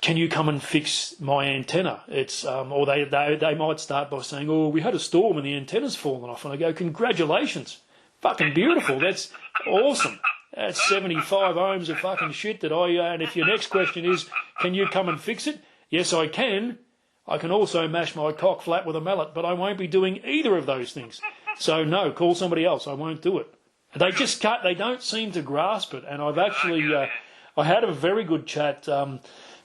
can you come and fix my antenna? It's or they might start by saying, we had a storm and the antenna's fallen off, and I go, congratulations, fucking beautiful, that's awesome. That's 75 ohms of fucking shit that and if your next question is, can you come and fix it? Yes, I can. I can also mash my cock flat with a mallet, but I won't be doing either of those things. So no, call somebody else. I won't do it. They just can't. They don't seem to grasp it. And I've actually, I had a very good chat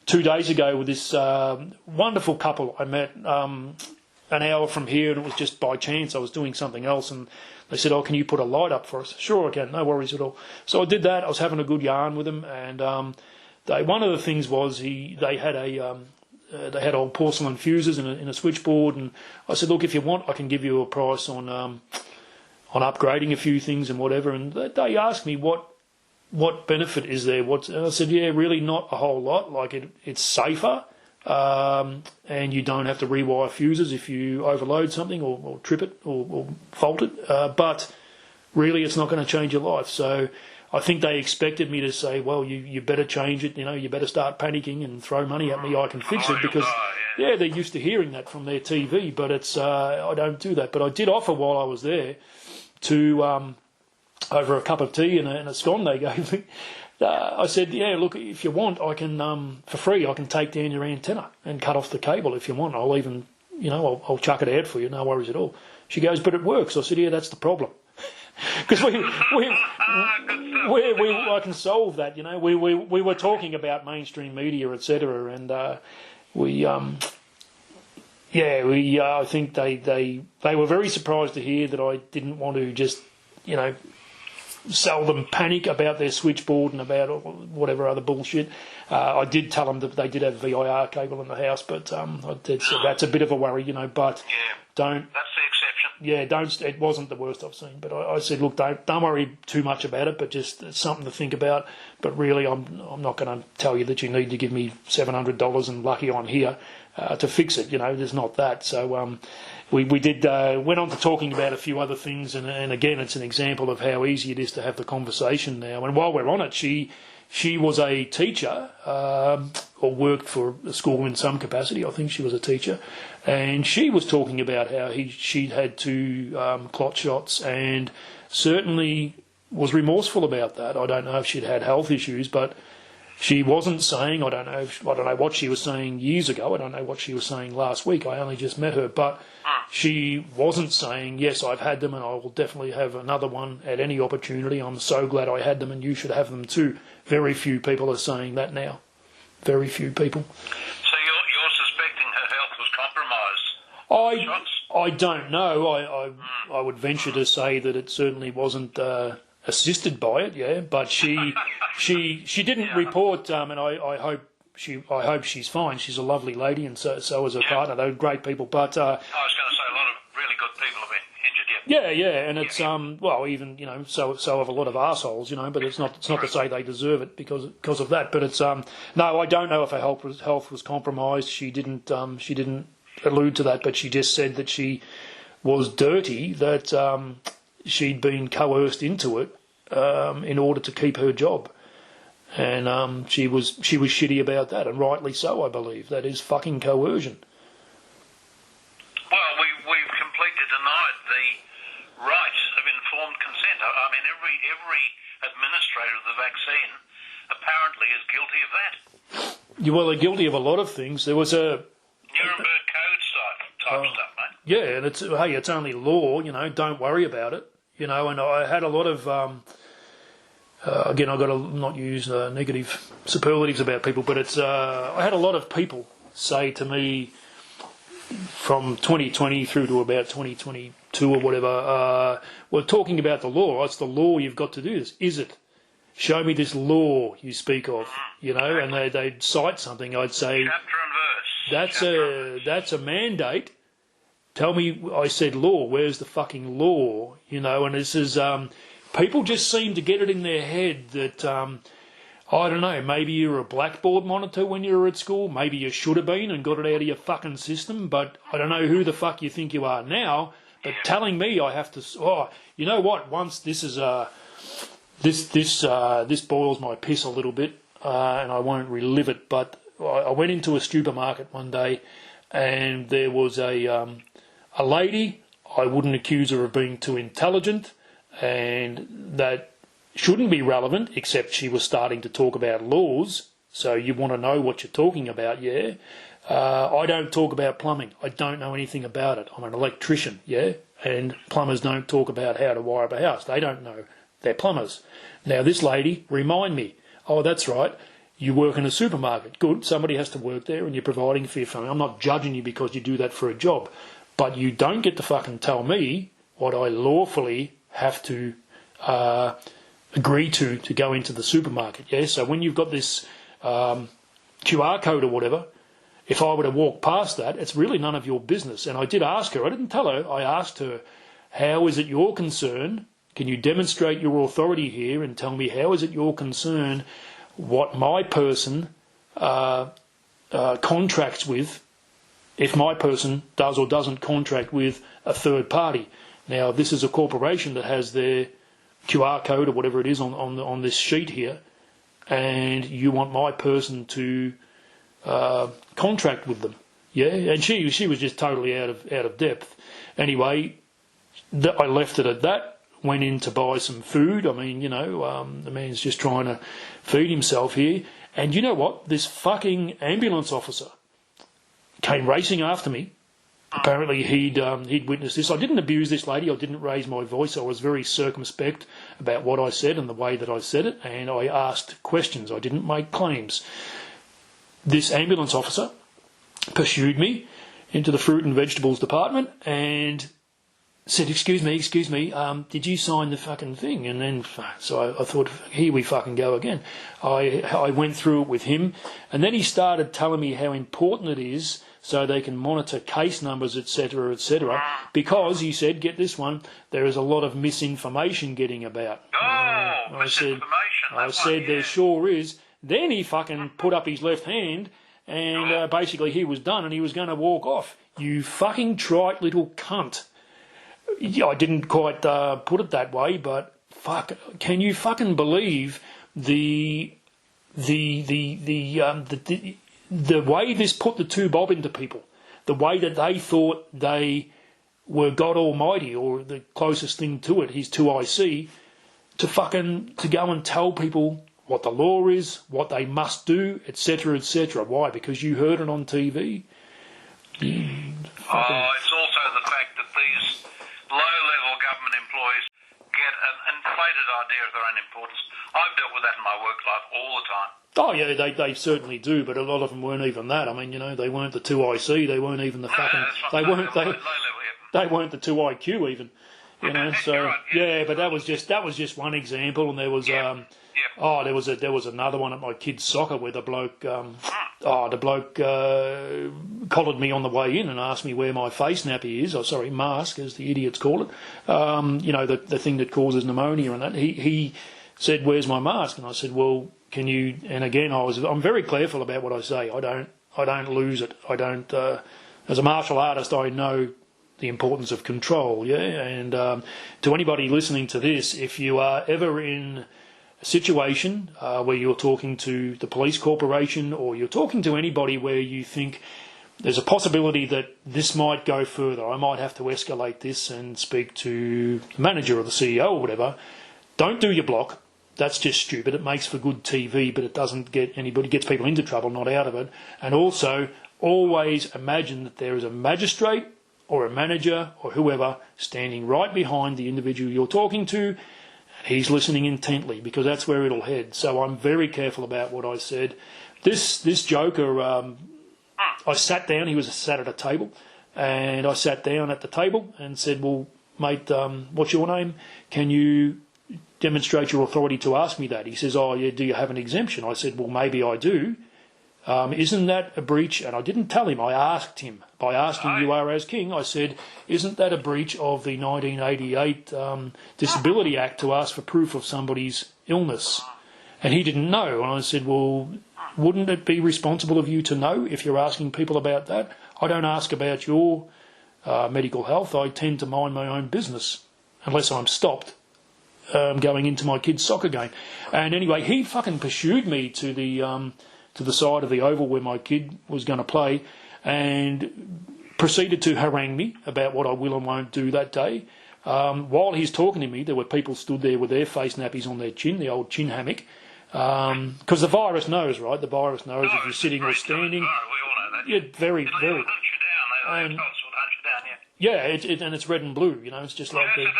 2 days ago with this wonderful couple I met an hour from here, and it was just by chance. I was doing something else, and they said, can you put a light up for us? Sure, I can. No worries at all. So I did that. I was having a good yarn with them, and one of the things was they had old porcelain fuses in a switchboard, and I said, look, if you want, I can give you a price on upgrading a few things and whatever. And they asked me what benefit is there? And I said, yeah, really not a whole lot. Like it's safer, and you don't have to rewire fuses if you overload something or trip it or fault it. But really, it's not going to change your life. So I think they expected me to say, well, you better change it, you better start panicking and throw money at me, I can fix it, because, they're used to hearing that from their TV, but I don't do that. But I did offer while I was there to, over a cup of tea and a scone they gave me, I said, look, if you want, I can, for free, I can take down your antenna and cut off the cable if you want. I'll even, I'll chuck it out for you, no worries at all. She goes, but it works. I said, that's the problem. Because I can solve that, We were talking about mainstream media, etc., and I think they were very surprised to hear that I didn't want to just, sell them panic about their switchboard and about whatever other bullshit. I did tell them that they did have VIR cable in the house, but that's a bit of a worry, but don't. That's the exception. Yeah, it wasn't the worst I've seen, but I said, look, don't worry too much about it, but just it's something to think about. But really, I'm not going to tell you that you need to give me $700 and lucky I'm here to fix it. There's not that. So we did went on to talking about a few other things, and again, it's an example of how easy it is to have the conversation now. And while we're on it, she was a teacher, or worked for a school in some capacity. I think she was a teacher. And she was talking about how she'd had 2 clot shots and certainly was remorseful about that. I don't know if she'd had health issues, but she wasn't saying, I don't know what she was saying years ago. I don't know what she was saying last week. I only just met her. But she wasn't saying, yes, I've had them and I will definitely have another one at any opportunity. I'm so glad I had them and you should have them too. Very few people are saying that now. Very few people. So you're suspecting her health was compromised? I don't know. I would venture to say that it certainly wasn't assisted by it, but she didn't report, and I hope she's fine. She's a lovely lady, and so is her partner. They're great people. But I was going to say a lot of really good people have been injured. Yeah, and it's even so have a lot of arseholes, but it's not to say they deserve it because of that. But it's no, I don't know if her health was compromised. She didn't allude to that, but she just said that she was dirty, that she'd been coerced into it in order to keep her job, and she was shitty about that, and rightly so, I believe. That is fucking coercion. Well, we've completely denied the right of informed consent. I mean, every administrator of the vaccine apparently is guilty of that. Well, they're guilty of a lot of things. There was a Nuremberg Code type stuff, mate. Yeah, and it's only law, don't worry about it, and I had a lot of, again, I've got to not use negative superlatives about people, but I had a lot of people say to me from 2020 through to about 2022, 2 or whatever, were talking about the law. It's the law, you've got to do this. Is it? Show me this law you speak of, you know, and they'd cite something. I'd say, chapter and verse. that's a mandate. Tell me, I said law, where's the fucking law? You know, and this is, people just seem to get it in their head that, I don't know, maybe you're a blackboard monitor when you were at school, maybe you should have been and got it out of your fucking system, but I don't know who the fuck you think you are now, but telling me I have to, you know what, once this is, this boils my piss a little bit, and I won't relive it, but I went into a supermarket one day and there was a lady. I wouldn't accuse her of being too intelligent, and that shouldn't be relevant, except she was starting to talk about laws, so you want to know what you're talking about, yeah? I don't talk about plumbing. I don't know anything about it. I'm an electrician, yeah? And plumbers don't talk about how to wire up a house. They don't know. They're plumbers. Now, this lady, remind me, oh, that's right, you work in a supermarket. Good, somebody has to work there and you're providing for your family. I'm not judging you because you do that for a job. But you don't get to fucking tell me what I lawfully have to agree to go into the supermarket. Yeah, so when you've got this QR code or whatever, if I were to walk past that, it's really none of your business. And I did ask her, I didn't tell her, I asked her, how is it your concern? Can you demonstrate your authority here and tell me how is it your concern what my person contracts with, if my person does or doesn't contract with a third party. Now, this is a corporation that has their QR code or whatever it is on this sheet here, and you want my person to contract with them. Yeah, and she was just totally out of depth. Anyway, I left it at that. Went in to buy some food. I mean, you know, the man's just trying to feed himself here. And you know what? This fucking ambulance officer came racing after me. Apparently he'd witnessed this. I didn't abuse this lady. I didn't raise my voice. I was very circumspect about what I said and the way that I said it. And I asked questions. I didn't make claims. This ambulance officer pursued me into the fruit and vegetables department and said, excuse me, did you sign the fucking thing? And then, so I thought, here we fucking go again. I went through it with him, and then he started telling me how important it is so they can monitor case numbers, etc., because he said, get this one, there is a lot of misinformation getting about. Misinformation. I said, there sure is. Then he fucking put up his left hand, and basically he was done, and he was going to walk off. You fucking trite little cunt. Yeah, I didn't quite put it that way, but fuck, can you fucking believe the way this put the two bob into people, the way that they thought they were God Almighty or the closest thing to it, his 2IC, to go and tell people what the law is, what they must do, etc., etc. Why? Because you heard it on TV. It's also the fact that these low-level government employees get an inflated idea of their own importance. I've dealt with that in my work life all the time. Oh yeah, they certainly do, but a lot of them weren't even that. I mean, you know, they weren't the 2IC, they weren't even the fucking, they weren't the 2IQ even, you know. So right, yeah, but that was just one example, and there was there was another one at my kids' soccer where the bloke collared me on the way in and asked me where my face nappy is, mask, as the idiots call it. You know, the thing that causes pneumonia and that. He said, "Where's my mask?" And I said, "Well, can you?" And again, I'm very careful about what I say. I don't lose it. I don't. As a martial artist, I know the importance of control. Yeah, and to anybody listening to this, if you are ever in a situation where you're talking to the police corporation or you're talking to anybody where you think there's a possibility that this might go further, I might have to escalate this and speak to the manager or the CEO or whatever, don't do your block. That's just stupid. It makes for good TV, but it doesn't get anybody, gets people into trouble, not out of it. And also, always imagine that there is a magistrate or a manager or whoever standing right behind the individual you're talking to. He's listening intently, because that's where it'll head. So I'm very careful about what I said. This joker, I sat down. He was sat at a table, and I sat down at the table and said, "Well, mate, what's your name? Can you demonstrate your authority to ask me that? He says, oh, yeah, do you have an exemption? I said, well, maybe I do. Isn't that a breach? And I didn't tell him, I asked him. By asking you are as king, I said, isn't that a breach of the 1988 Disability Act to ask for proof of somebody's illness? And he didn't know. And I said, well, wouldn't it be responsible of you to know if you're asking people about that? I don't ask about your medical health. I tend to mind my own business unless I'm stopped going into my kid's soccer game. And anyway, he fucking pursued me to the side of the oval where my kid was going to play and proceeded to harangue me about what I will and won't do that day. While he's talking to me, there were people stood there with their face nappies on their chin, the old chin hammock, because the virus knows, right? The virus knows if you're sitting or standing. We all know that. Yeah, very. It'll hunt you down. Those will hunt you down, yeah. Yeah, and it's red and blue, you know. It's just like I remember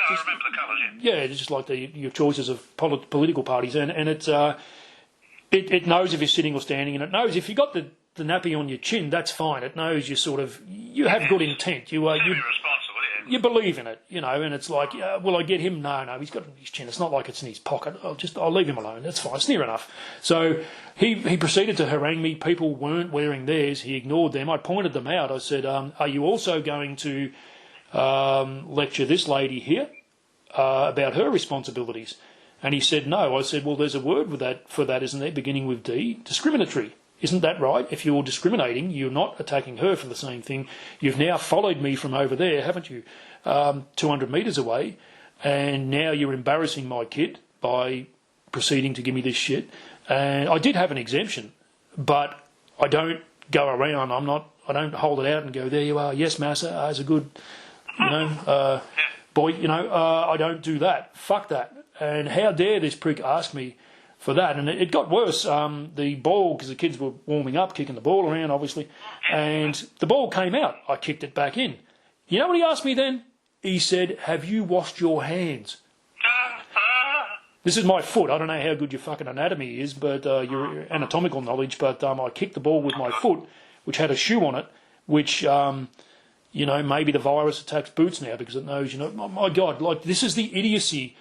the colours, yeah, it's just like your choices of political parties, and it's it knows if you're sitting or standing, and it knows if you got the nappy on your chin, that's fine. It knows you have good intent. You responsible, yeah. You believe in it, you know, and it's like, will I get him? No, he's got it on his chin. It's not like it's in his pocket. I'll leave him alone. That's fine. It's near enough. So he proceeded to harangue me. People weren't wearing theirs. He ignored them. I pointed them out. I said, are you also going to lecture this lady here about her responsibilities? And he said, no. I said, well, there's a word for that, isn't there, beginning with D, discriminatory. Isn't that right? If you're discriminating, you're not attacking her for the same thing. You've now followed me from over there, haven't you, 200 metres away, and now you're embarrassing my kid by proceeding to give me this shit. And I did have an exemption, but I don't go around. I don't hold it out and go, there you are, yes, massa, as a good, boy, I don't do that. Fuck that. And how dare this prick ask me for that? And it got worse. The ball, because the kids were warming up, kicking the ball around, obviously, and the ball came out. I kicked it back in. You know what he asked me then? He said, have you washed your hands? This is my foot. I don't know how good your fucking anatomy is, but your anatomical knowledge, but I kicked the ball with my foot, which had a shoe on it, which, maybe the virus attacks boots now because it knows, my God, like, this is the idiocy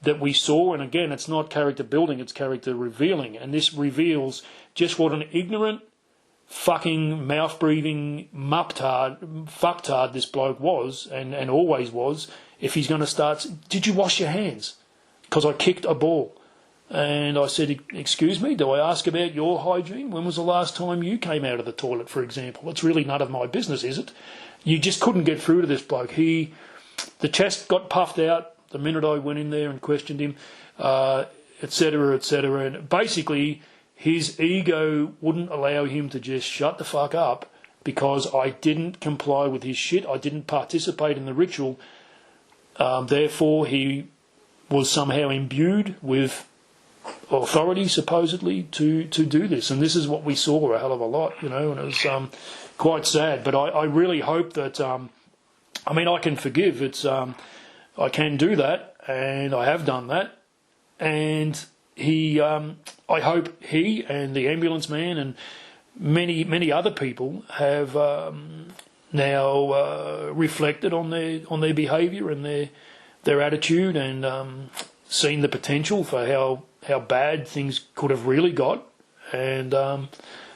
that we saw, and again, it's not character building, it's character revealing, and this reveals just what an ignorant, fucking, mouth-breathing, fucktard this bloke was, and always was, if he's going to start, did you wash your hands? Because I kicked a ball. And I said, excuse me, do I ask about your hygiene? When was the last time you came out of the toilet, for example? It's really none of my business, is it? You just couldn't get through to this bloke. The chest got puffed out the minute I went in there and questioned him, etc., etc. And basically, his ego wouldn't allow him to just shut the fuck up because I didn't comply with his shit. I didn't participate in the ritual. Therefore, he was somehow imbued with authority, supposedly, to do this. And this is what we saw a hell of a lot, and it was quite sad. But I really hope that, I can forgive. I can do that, and I have done that. And I hope he and the ambulance man and many other people have now reflected on their behaviour and their attitude, and seen the potential for how bad things could have really got. And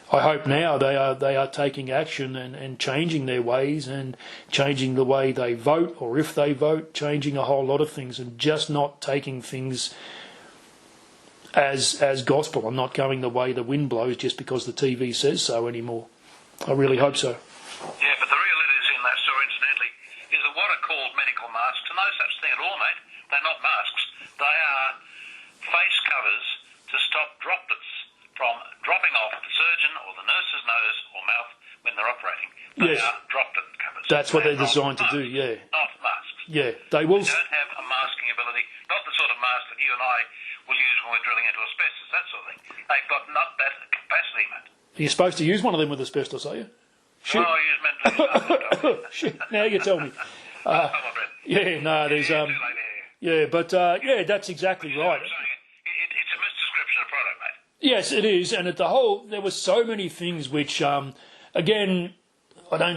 I hope now they are taking action and changing their ways and changing the way they vote, or if they vote, changing a whole lot of things, and just not taking things as gospel and not going the way the wind blows just because the TV says so anymore. I really hope so. Yeah, but the real idiocy in that story, incidentally, is that what are called medical masks are no such thing at all, mate. They're not masks. They are face covers to stop droplets from dropping off the surgeon or the nurse's nose or mouth when they're operating. They are droplet covers. That's what they're designed to do, yeah. Not masks. Yeah, they will. They don't have a masking ability, not the sort of mask that you and I will use when we're drilling into asbestos, that sort of thing. They've got not that capacity, mate. You're supposed to use one of them with asbestos, are you? Shit. Oh, I use mentally. Shit, now you tell me. Yeah, no, there's... yeah, but, that's exactly right. It's a misdescription of product, mate. Yes, it is, and there were so many things which, again,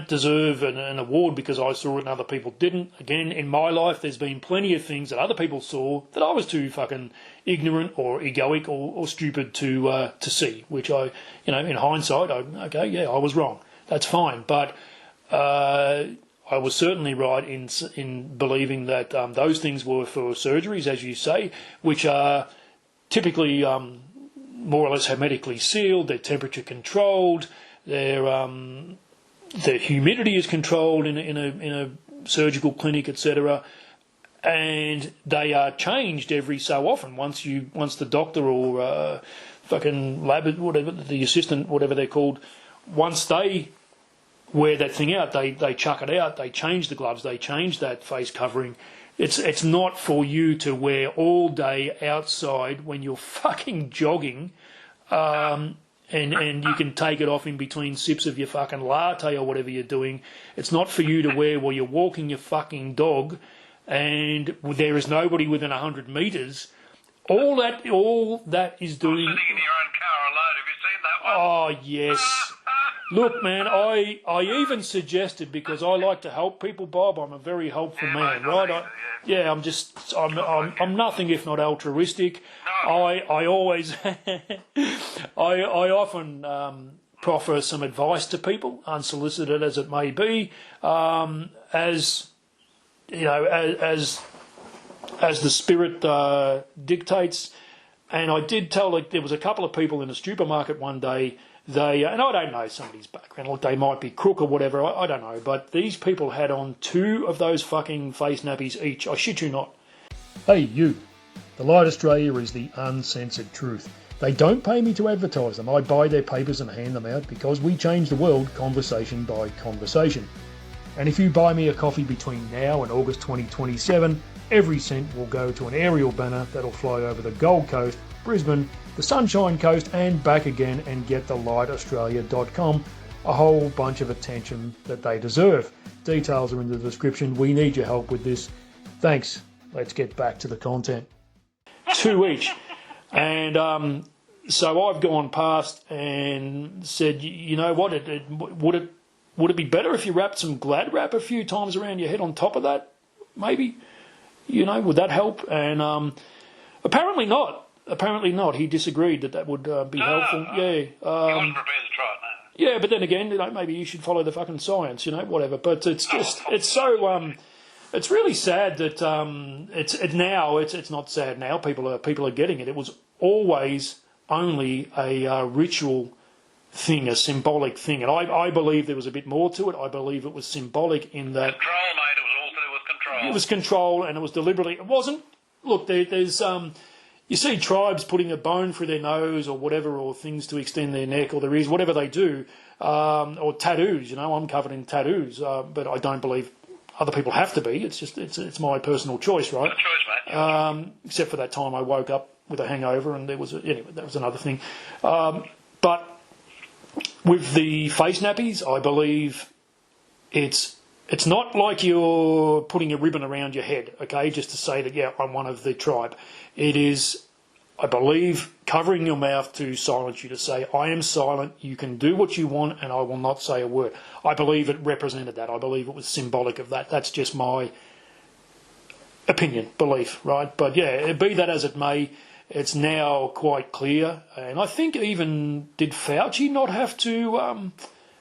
deserve an award because I saw it and other people didn't. Again, in my life, there's been plenty of things that other people saw that I was too fucking ignorant or egoic or stupid to see. Which I, in hindsight, I was wrong. That's fine, but I was certainly right in believing that those things were for surgeries, as you say, which are typically more or less hermetically sealed. They're temperature controlled. The humidity is controlled in a surgical clinic, etc., and they are changed every so often. Once the doctor or fucking lab, whatever, the assistant, whatever they're called, once they wear that thing out, they chuck it out. They change the gloves. They change that face covering. It's not for you to wear all day outside when you're fucking jogging. And you can take it off in between sips of your fucking latte or whatever you're doing. It's not for you to wear while you're walking your fucking dog and there is nobody within 100 metres. All that is doing... Sitting in your own car alone, have you seen that one? Oh, yes. Look, man, I even suggested, because I like to help people, Bob. I'm a very helpful man, right? I'm nothing if not altruistic. No. I always, I often proffer some advice to people, unsolicited as it may be, as the spirit dictates. And I did tell, there was a couple of people in a supermarket one day. And I don't know somebody's background, like they might be crook or whatever, I don't know, but these people had on 2 of those fucking face nappies each. I shit you not. Hey, you. The Light Australia is the uncensored truth. They don't pay me to advertise them. I buy their papers and hand them out because we change the world conversation by conversation. And if you buy me a coffee between now and August 2027, every cent will go to an aerial banner that'll fly over the Gold Coast, Brisbane, the Sunshine Coast and back again and get the lightaustralia.com a whole bunch of attention that they deserve. Details are in the description. We need your help with this. Thanks. Let's get back to the content. 2 each. And so I've gone past and said, you know what, would it be better if you wrapped some Glad Wrap a few times around your head on top of that? Maybe? Would that help? And apparently not. Apparently not. He disagreed that would be helpful. Yeah. He wasn't prepared to try it, no. Yeah, but then again, maybe you should follow the fucking science, whatever. But it's just, it's so, it's really sad that it's not sad now. People are getting it. It was always only a ritual thing, a symbolic thing, and I believe there was a bit more to it. I believe it was symbolic in that control, mate. It was all to do with control. It was control, and it was deliberately. It wasn't. Look, there's you see tribes putting a bone through their nose or whatever, or things to extend their neck or their ears, whatever they do, or tattoos. I'm covered in tattoos, but I don't believe other people have to be. It's just it's my personal choice, right? Choice, mate. Except for that time I woke up with a hangover, and anyway, that was another thing. But with the face nappies, I believe it's not like you're putting a ribbon around your head, okay, just to say that, yeah, I'm one of the tribe. It is, I believe, covering your mouth to silence you, to say, I am silent, you can do what you want, and I will not say a word. I believe it represented that. I believe it was symbolic of that. That's just my opinion, belief, right? But, yeah, be that as it may, it's now quite clear. And I think even, did Fauci not have to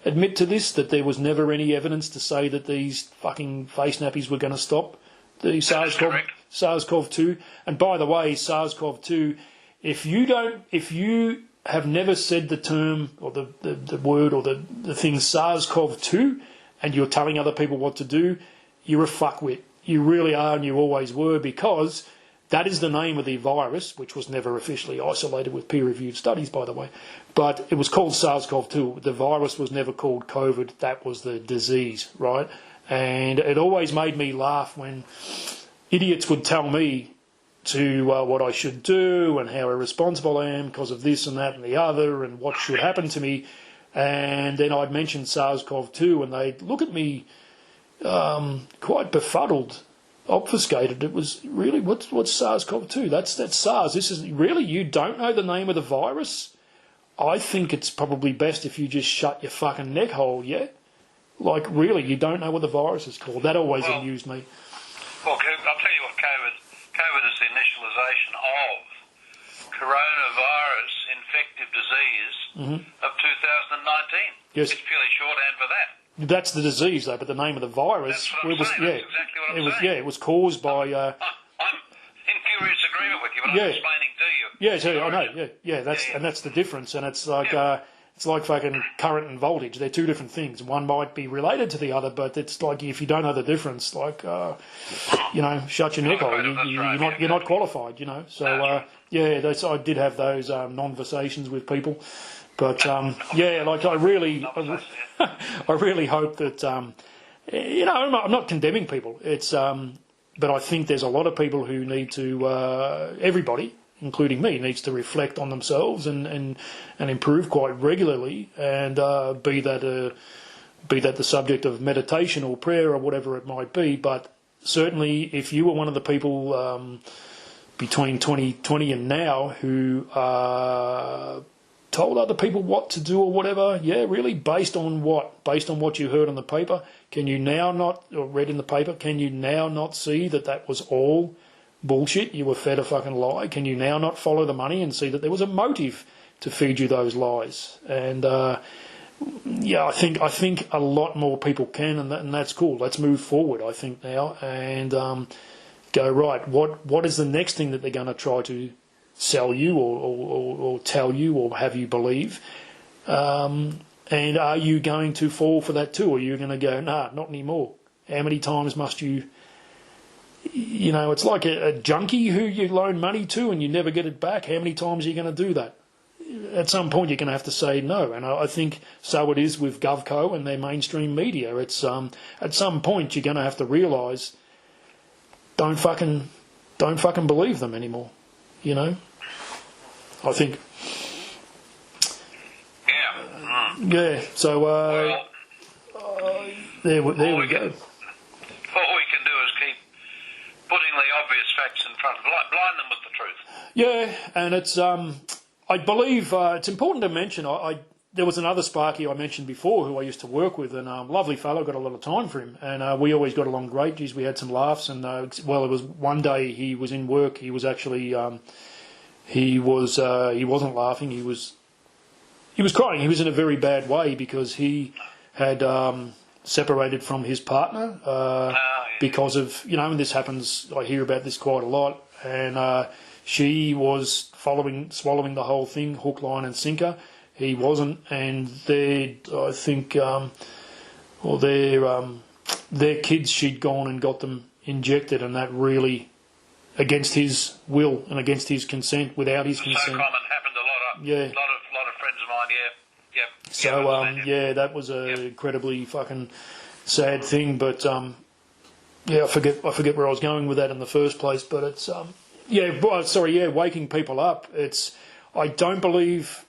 admit to this, that there was never any evidence to say that these fucking face nappies were going to stop the SARS-CoV-2. And by the way, SARS-CoV-2, if you have never said the term or the word or the thing SARS-CoV-2 and you're telling other people what to do, you're a fuckwit. You really are, and you always were, because that is the name of the virus, which was never officially isolated with peer-reviewed studies, by the way. But it was called SARS-CoV-2. The virus was never called COVID. That was the disease, right? And it always made me laugh when idiots would tell me to what I should do and how irresponsible I am because of this and that and the other and what should happen to me. And then I'd mention SARS-CoV-2 and they'd look at me quite befuddled, obfuscated. It was really, what's SARS-CoV-2? That's SARS. This is really, you don't know the name of the virus? I think it's probably best if you just shut your fucking neck hole, yeah? Like, really, you don't know what the virus is called. That always amused me. Well, I'll tell you what COVID is the initialisation of coronavirus infective disease of 2019. Yes. It's purely shorthand for that. That's the disease, though, but the name of the virus... That's what I'm saying. That's exactly what I'm saying. Yeah, it was caused by... I'm in furious agreement with you, but I'm explaining to you. Yeah, so I know, and that's the difference, and it's like... It's like fucking current and voltage. They're two different things. One might be related to the other, but it's like if you don't know the difference, like, shut your neck hole. You're not qualified, So, I did have those conversations with people. But, I really hope that, I'm not condemning people. It's, but I think there's a lot of people who need to, everybody, including me, needs to reflect on themselves and improve quite regularly, and be that the subject of meditation or prayer or whatever it might be. But certainly, if you were one of the people between 2020 and now who told other people what to do or whatever, really, based on what? Based on what you heard on the paper, can you now not, or read in the paper, can you now not see that was all bullshit? You were fed a fucking lie. Can you now not follow the money and see that there was a motive to feed you those lies? And I think a lot more people can, and that's cool. Let's move forward, I think, now, and go, right, what is the next thing that they're going to try to sell you or tell you or have you believe? And are you going to fall for that too? Or are you going to go, nah, not anymore? How many times must you... it's like a junkie who you loan money to and you never get it back. How many times are you going to do that? At some point, you're going to have to say no. And I think so it is with GovCo and their mainstream media. It's at some point you're going to have to realise, don't fucking believe them anymore. I think. Yeah. So there we go. Putting the obvious facts in front of them, blind them with the truth. Yeah, and it's I believe it's important to mention. There was another Sparky I mentioned before who I used to work with, and lovely fellow, got a lot of time for him, and we always got along great. Geez, we had some laughs, and it was one day he was in work. He was actually he wasn't laughing. He was crying. He was in a very bad way because he had separated from his partner. Because of, and this happens, I hear about this quite a lot, and she was swallowing the whole thing, hook, line and sinker. He wasn't, and their kids, she'd gone and got them injected, and that really, against his will and against his consent, without his consent. So common, happened a lot of friends of mine, Yep. So, that was an incredibly fucking sad thing, but... I forget where I was going with that in the first place, but it's waking people up. I don't believe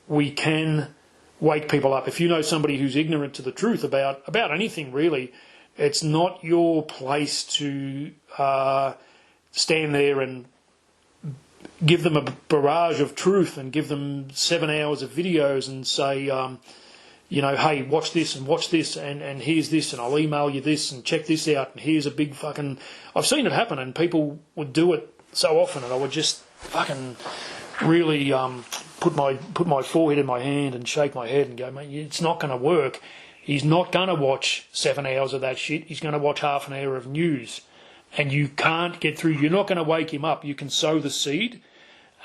we can wake people up. If you know somebody who's ignorant to the truth about anything really, it's not your place to stand there and give them a barrage of truth and give them 7 hours of videos and say, hey, watch this and here's this and I'll email you this and check this out and here's a big fucking... I've seen it happen and people would do it so often and I would just fucking really put my forehead in my hand and shake my head and go, mate, it's not going to work. He's not going to watch 7 hours of that shit. He's going to watch half an hour of news and you can't get through. You're not going to wake him up. You can sow the seed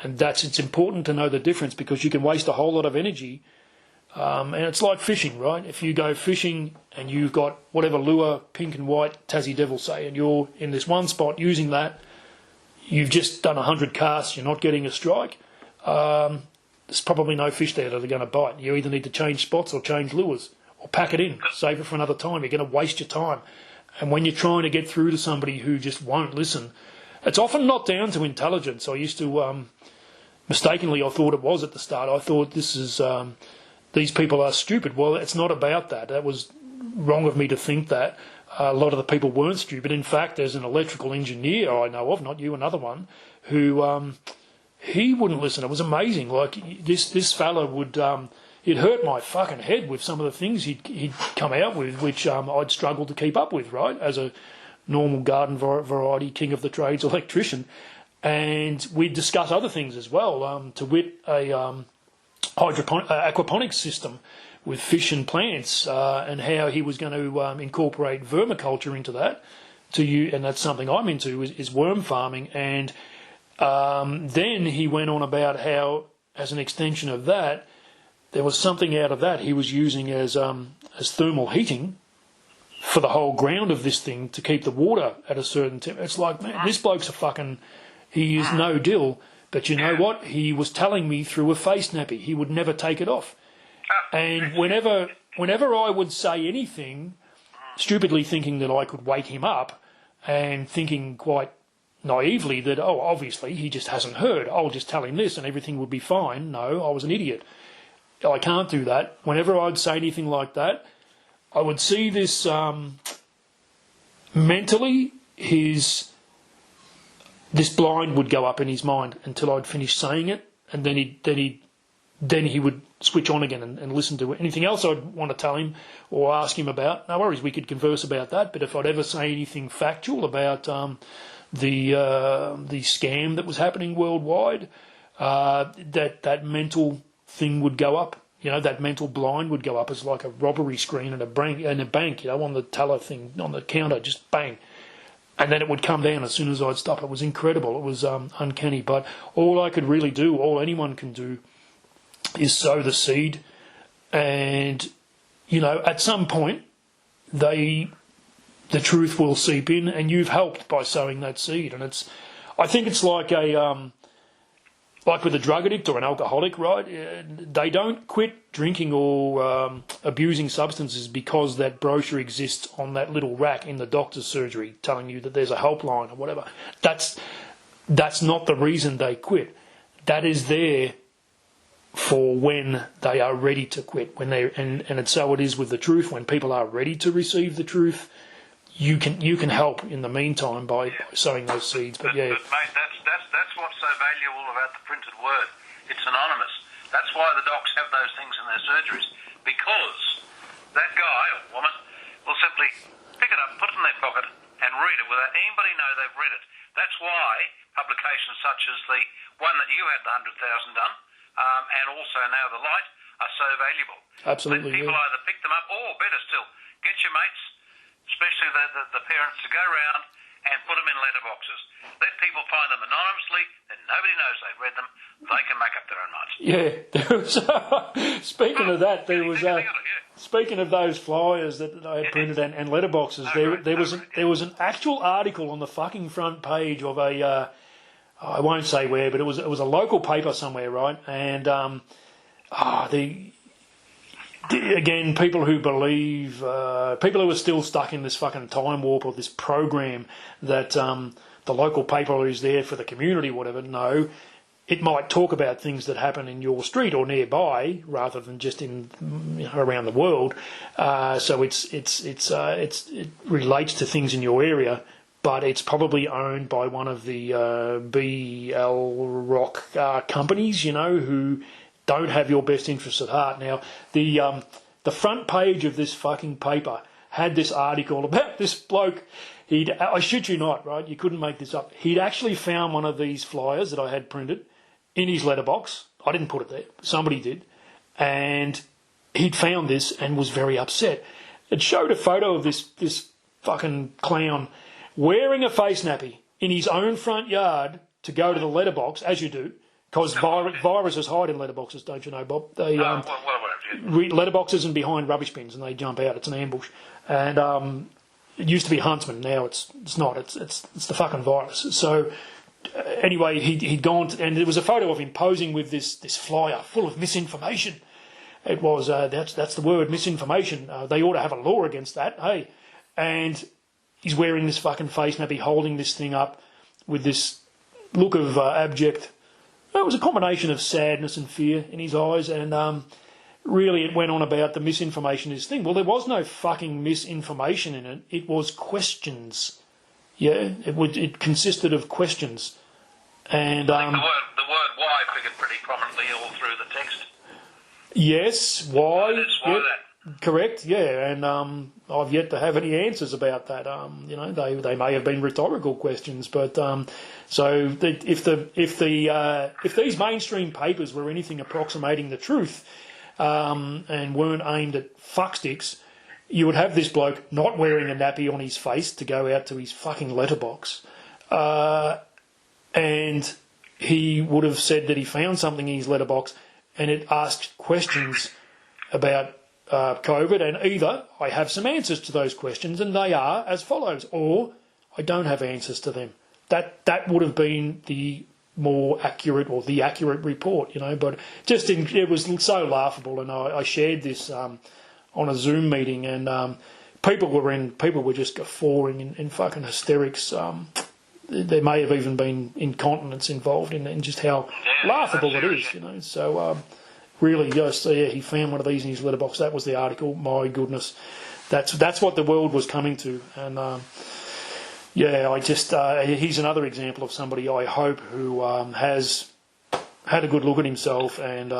and it's important to know the difference because you can waste a whole lot of energy. And it's like fishing, right? If you go fishing and you've got whatever lure, pink and white, Tassie Devil say, and you're in this one spot using that, you've just done 100 casts, you're not getting a strike, there's probably no fish there that are going to bite. You either need to change spots or change lures or pack it in, save it for another time. You're going to waste your time. And when you're trying to get through to somebody who just won't listen, it's often not down to intelligence. I used to, mistakenly, I thought it was at the start. I thought this is... these people are stupid. Well, it's not about that. That was wrong of me to think that. A lot of the people weren't stupid. In fact, there's an electrical engineer I know of, not you, another one, who he wouldn't listen. It was amazing. Like this fella would, it hurt my fucking head with some of the things he'd come out with, which I'd struggled to keep up with, right, as a normal garden variety king of the trades electrician. And we'd discuss other things as well, to wit a aquaponics system with fish and plants, and how he was going to incorporate vermiculture into that. And that's something I'm into, is worm farming. And then he went on about how, as an extension of that, there was something out of that he was using as thermal heating for the whole ground of this thing to keep the water at a certain temperature. It's like, man, this bloke's he is no dill. But you know what? He was telling me through a face nappy he would never take it off. And whenever I would say anything, stupidly thinking that I could wake him up, and thinking quite naively that, obviously he just hasn't heard, I'll just tell him this and everything would be fine. No, I was an idiot. I can't do that. Whenever I'd say anything like that, I would see this mentally, this blind would go up in his mind until I'd finished saying it, and then he would switch on again and listen to anything else I'd want to tell him or ask him about. No worries, we could converse about that. But if I'd ever say anything factual about the scam that was happening worldwide, that mental thing would go up. You know, that mental blind would go up as like a robbery screen in a bank. You know, on the teller thing on the counter, just bang. And then it would come down as soon as I'd stop. It was incredible. It was uncanny. But all I could really do, all anyone can do, is sow the seed. And, you know, at some point, the truth will seep in, and you've helped by sowing that seed. And I think it's like like with a drug addict or an alcoholic, right? They don't quit drinking or abusing substances because that brochure exists on that little rack in the doctor's surgery telling you that there's a helpline or whatever. That's not the reason they quit. That is there for when they are ready to quit. And so it is with the truth. When people are ready to receive the truth, you can help in the meantime by sowing those seeds. But mate, that's what's so valuable about the printed word. It's anonymous. That's why the docs have those things in their surgeries, because that guy or woman will simply pick it up, put it in their pocket, and read it without anybody know they've read it. That's why publications such as the one that you had the 100,000 done, and also now the Light, are so valuable. Absolutely. Let people either pick them up, or better still, get your mates, especially the parents, to go around and put them in letterboxes. Let people find them anonymously, then nobody knows they've read them. They can make up their own minds. Yeah, speaking of that, there was speaking of those flyers that I had printed and letterboxes, there was an actual article on the fucking front page of a I won't say where, but it was a local paper somewhere, right? And again, people who believe, people who are still stuck in this fucking time warp of this program that the local paper is there for the community, whatever. No, it might talk about things that happen in your street or nearby, rather than just around the world. So it relates to things in your area, but it's probably owned by one of the BL Rock companies, who don't have your best interests at heart. Now, the front page of this fucking paper had this article about this bloke. I shit you not, right? You couldn't make this up. He'd actually found one of these flyers that I had printed in his letterbox. I didn't put it there. Somebody did. And he'd found this and was very upset. It showed a photo of this fucking clown wearing a face nappy in his own front yard to go to the letterbox, as you do. Because viruses hide in letterboxes, don't you know, Bob? They letterboxes and behind rubbish bins, and they jump out. It's an ambush. And it used to be Huntsman. Now it's not. It's the fucking virus. So anyway, he'd gone, and there was a photo of him posing with this flyer full of misinformation. It was that's the word, misinformation. They ought to have a law against that. Hey, and he's wearing this fucking face nappy, holding this thing up with this look of abject. It was a combination of sadness and fear in his eyes, and really it went on about the misinformation is thing. Well, there was no fucking misinformation in it. It was questions. Yeah, it consisted of questions. And I think the word why figured pretty prominently all through the text. Yes. Why? Why Yep. that? Correct. Yeah, and I've yet to have any answers about that. They may have been rhetorical questions, but if these mainstream papers were anything approximating the truth and weren't aimed at fucksticks, you would have this bloke not wearing a nappy on his face to go out to his fucking letterbox, and he would have said that he found something in his letterbox and it asked questions about COVID, and either I have some answers to those questions and they are as follows, or I don't have answers to them. That would have been the more accurate or the accurate report, but it was so laughable, and I shared this on a Zoom meeting, and people were just guffawing in fucking hysterics. There may have even been incontinence involved in just how laughable it is, So really, just he found one of these in his letterbox. That was the article. My goodness, that's what the world was coming to, and he's another example of somebody I hope who has had a good look at himself and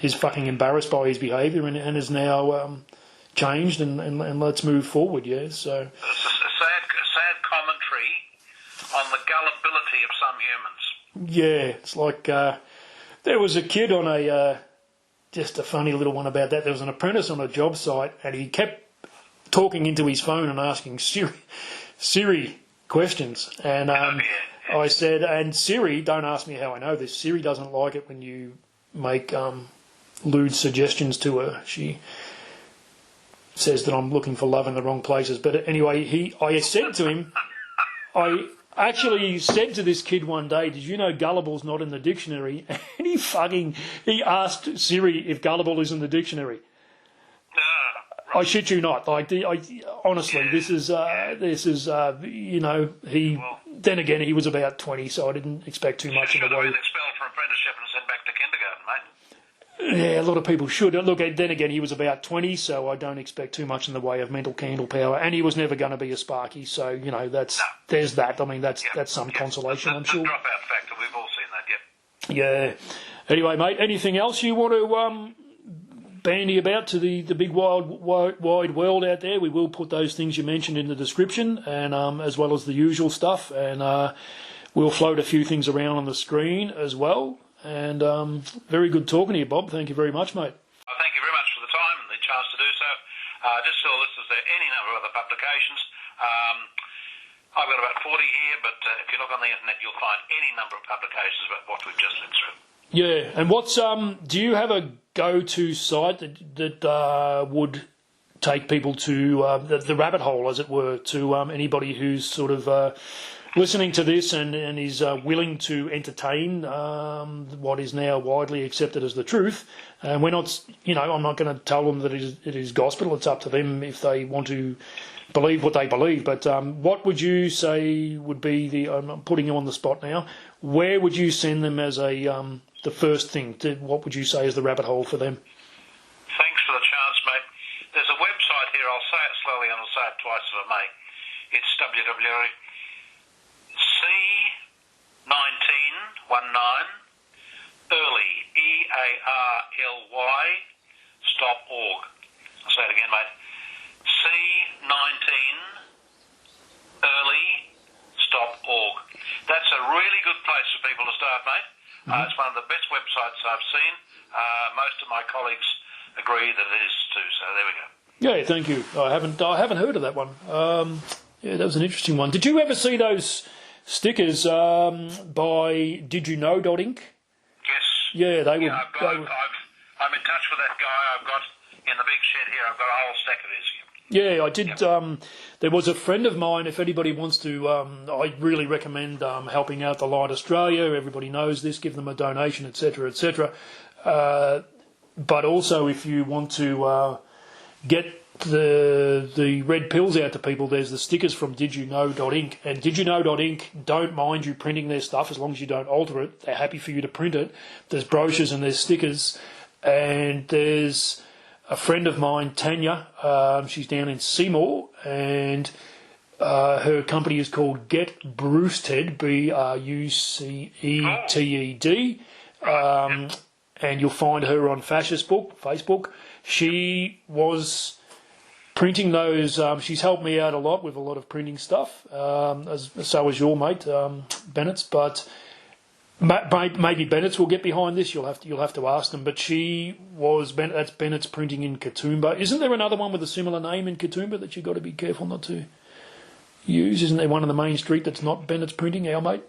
is fucking embarrassed by his behaviour and is now changed and let's move forward. Yeah, so it's a sad commentary on the gullibility of some humans. Yeah, it's like there was a kid on just a funny little one about that. There was an apprentice on a job site, and he kept talking into his phone and asking Siri questions. And I said, and Siri, don't ask me how I know this, Siri doesn't like it when you make lewd suggestions to her. She says that I'm looking for love in the wrong places. But anyway, I said to him, I actually said to this kid one day, did you know gullible's not in the dictionary? And he asked Siri if gullible is in the dictionary. I shit you not. Honestly, this is then again, he was about 20, so I didn't expect too much in the way. Should have been expelled from apprenticeship and sent back to kindergarten, mate. Yeah, a lot of people should. Look, then again, he was about 20, so I don't expect too much in the way of mental candle power, and he was never going to be a Sparky, so, there's that. I mean, that's some consolation, I'm sure. The dropout factor, we've all seen that, Yeah. Anyway, mate, anything else you want to bandy about to the big wide world out there? We will put those things you mentioned in the description, and as well as the usual stuff, and we'll float a few things around on the screen as well. And very good talking to you, Bob. Thank you very much, mate. Thank you very much for the time and the chance to do so. Just so listeners, there are any number of other publications. I've got about 40 here, but if you look on the internet, you'll find any number of publications about what we've just lived through. Yeah, and what's do you have a go-to site that would take people to the rabbit hole, as it were, to anybody who's sort of listening to this and is willing to entertain what is now widely accepted as the truth? And we're not, I'm not going to tell them that it is gospel. It's up to them if they want to believe what they believe. But what would you say would be I'm putting you on the spot now. Where would you send them as the first thing? What would you say is the rabbit hole for them? Thanks for the chance, mate. There's a website here. I'll say it slowly and I'll say it twice if I may. It's www.C1919 early EARLY stop.org. I'll say it again, mate. C19 early stop.org. That's a really good place for people to start, mate. It's one of the best websites I've seen. Most of my colleagues agree that it is too. So there we go. Yeah, thank you. I haven't heard of that one. Yeah, that was an interesting one. Did you ever see those stickers by DidYouKnow.inc? Yes. Yeah, they were. I'm in touch with that guy. I've got in the big shed here. I've got a whole stack of his. Yeah, I did. Yep. There was a friend of mine. If anybody wants to, I really recommend helping out the Light Australia. Everybody knows this. Give them a donation, etc., etc. But also, if you want to get the red pills out to people, there's the stickers from DidYouKnow.inc. And DidYouKnow.inc don't mind you printing their stuff as long as you don't alter it. They're happy for you to print it. There's brochures and there's stickers. And there's a friend of mine, Tanya, she's down in Seymour, and her company is called Get Bruceted, BRUCETED. and you'll find her on Facebook. She was printing those. She's helped me out a lot with a lot of printing stuff, so has your mate, Bennett's. But maybe Bennett's will get behind this. You'll have to ask them. But that's Bennett's printing in Katoomba. Isn't there another one with a similar name in Katoomba that you've got to be careful not to use? Isn't there one on the main street that's not Bennett's printing, our mate?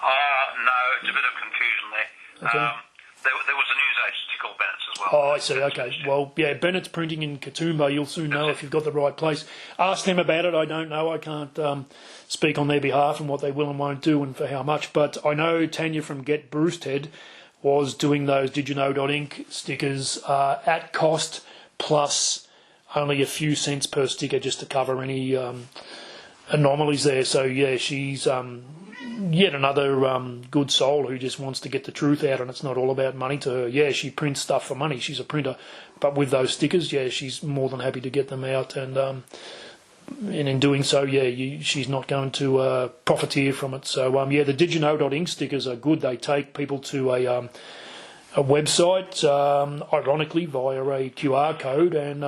No, it's a bit of confusion there. Okay. There was a news agency called Bennett's as well. Oh, I see. Okay. Well, yeah, Bennett's printing in Katoomba. You'll soon know if you've got the right place. Ask them about it. I don't know. I can't speak on their behalf and what they will and won't do and for how much. But I know Tanya from Get Brucehead was doing those DidYouKnow.Inc. stickers at cost, plus only a few cents per sticker just to cover any anomalies there. So, yeah, she's yet another good soul who just wants to get the truth out, and it's not all about money to her. Yeah, she prints stuff for money. She's a printer. But with those stickers, yeah, she's more than happy to get them out. And in doing so, yeah, she's not going to profiteer from it. So, yeah, the DidYouKnow.Inc. stickers are good. They take people to a website, ironically, via a QR code, and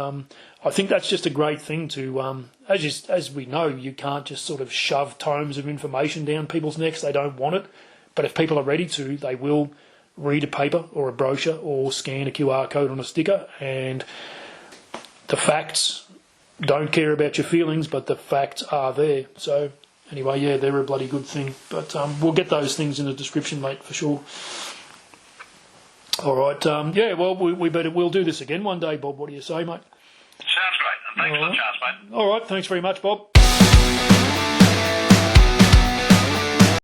I think that's just a great thing to, as we know, you can't just sort of shove tomes of information down people's necks. They don't want it. But if people are ready to, they will read a paper or a brochure or scan a QR code on a sticker, and the facts don't care about your feelings, but the facts are there. So anyway, yeah, they're a bloody good thing. But we'll get those things in the description, mate, for sure. All right. Yeah, well, we'll do this again one day, Bob. What do you say, mate? Sounds great. And thanks for the chance, mate. All right. Thanks very much, Bob.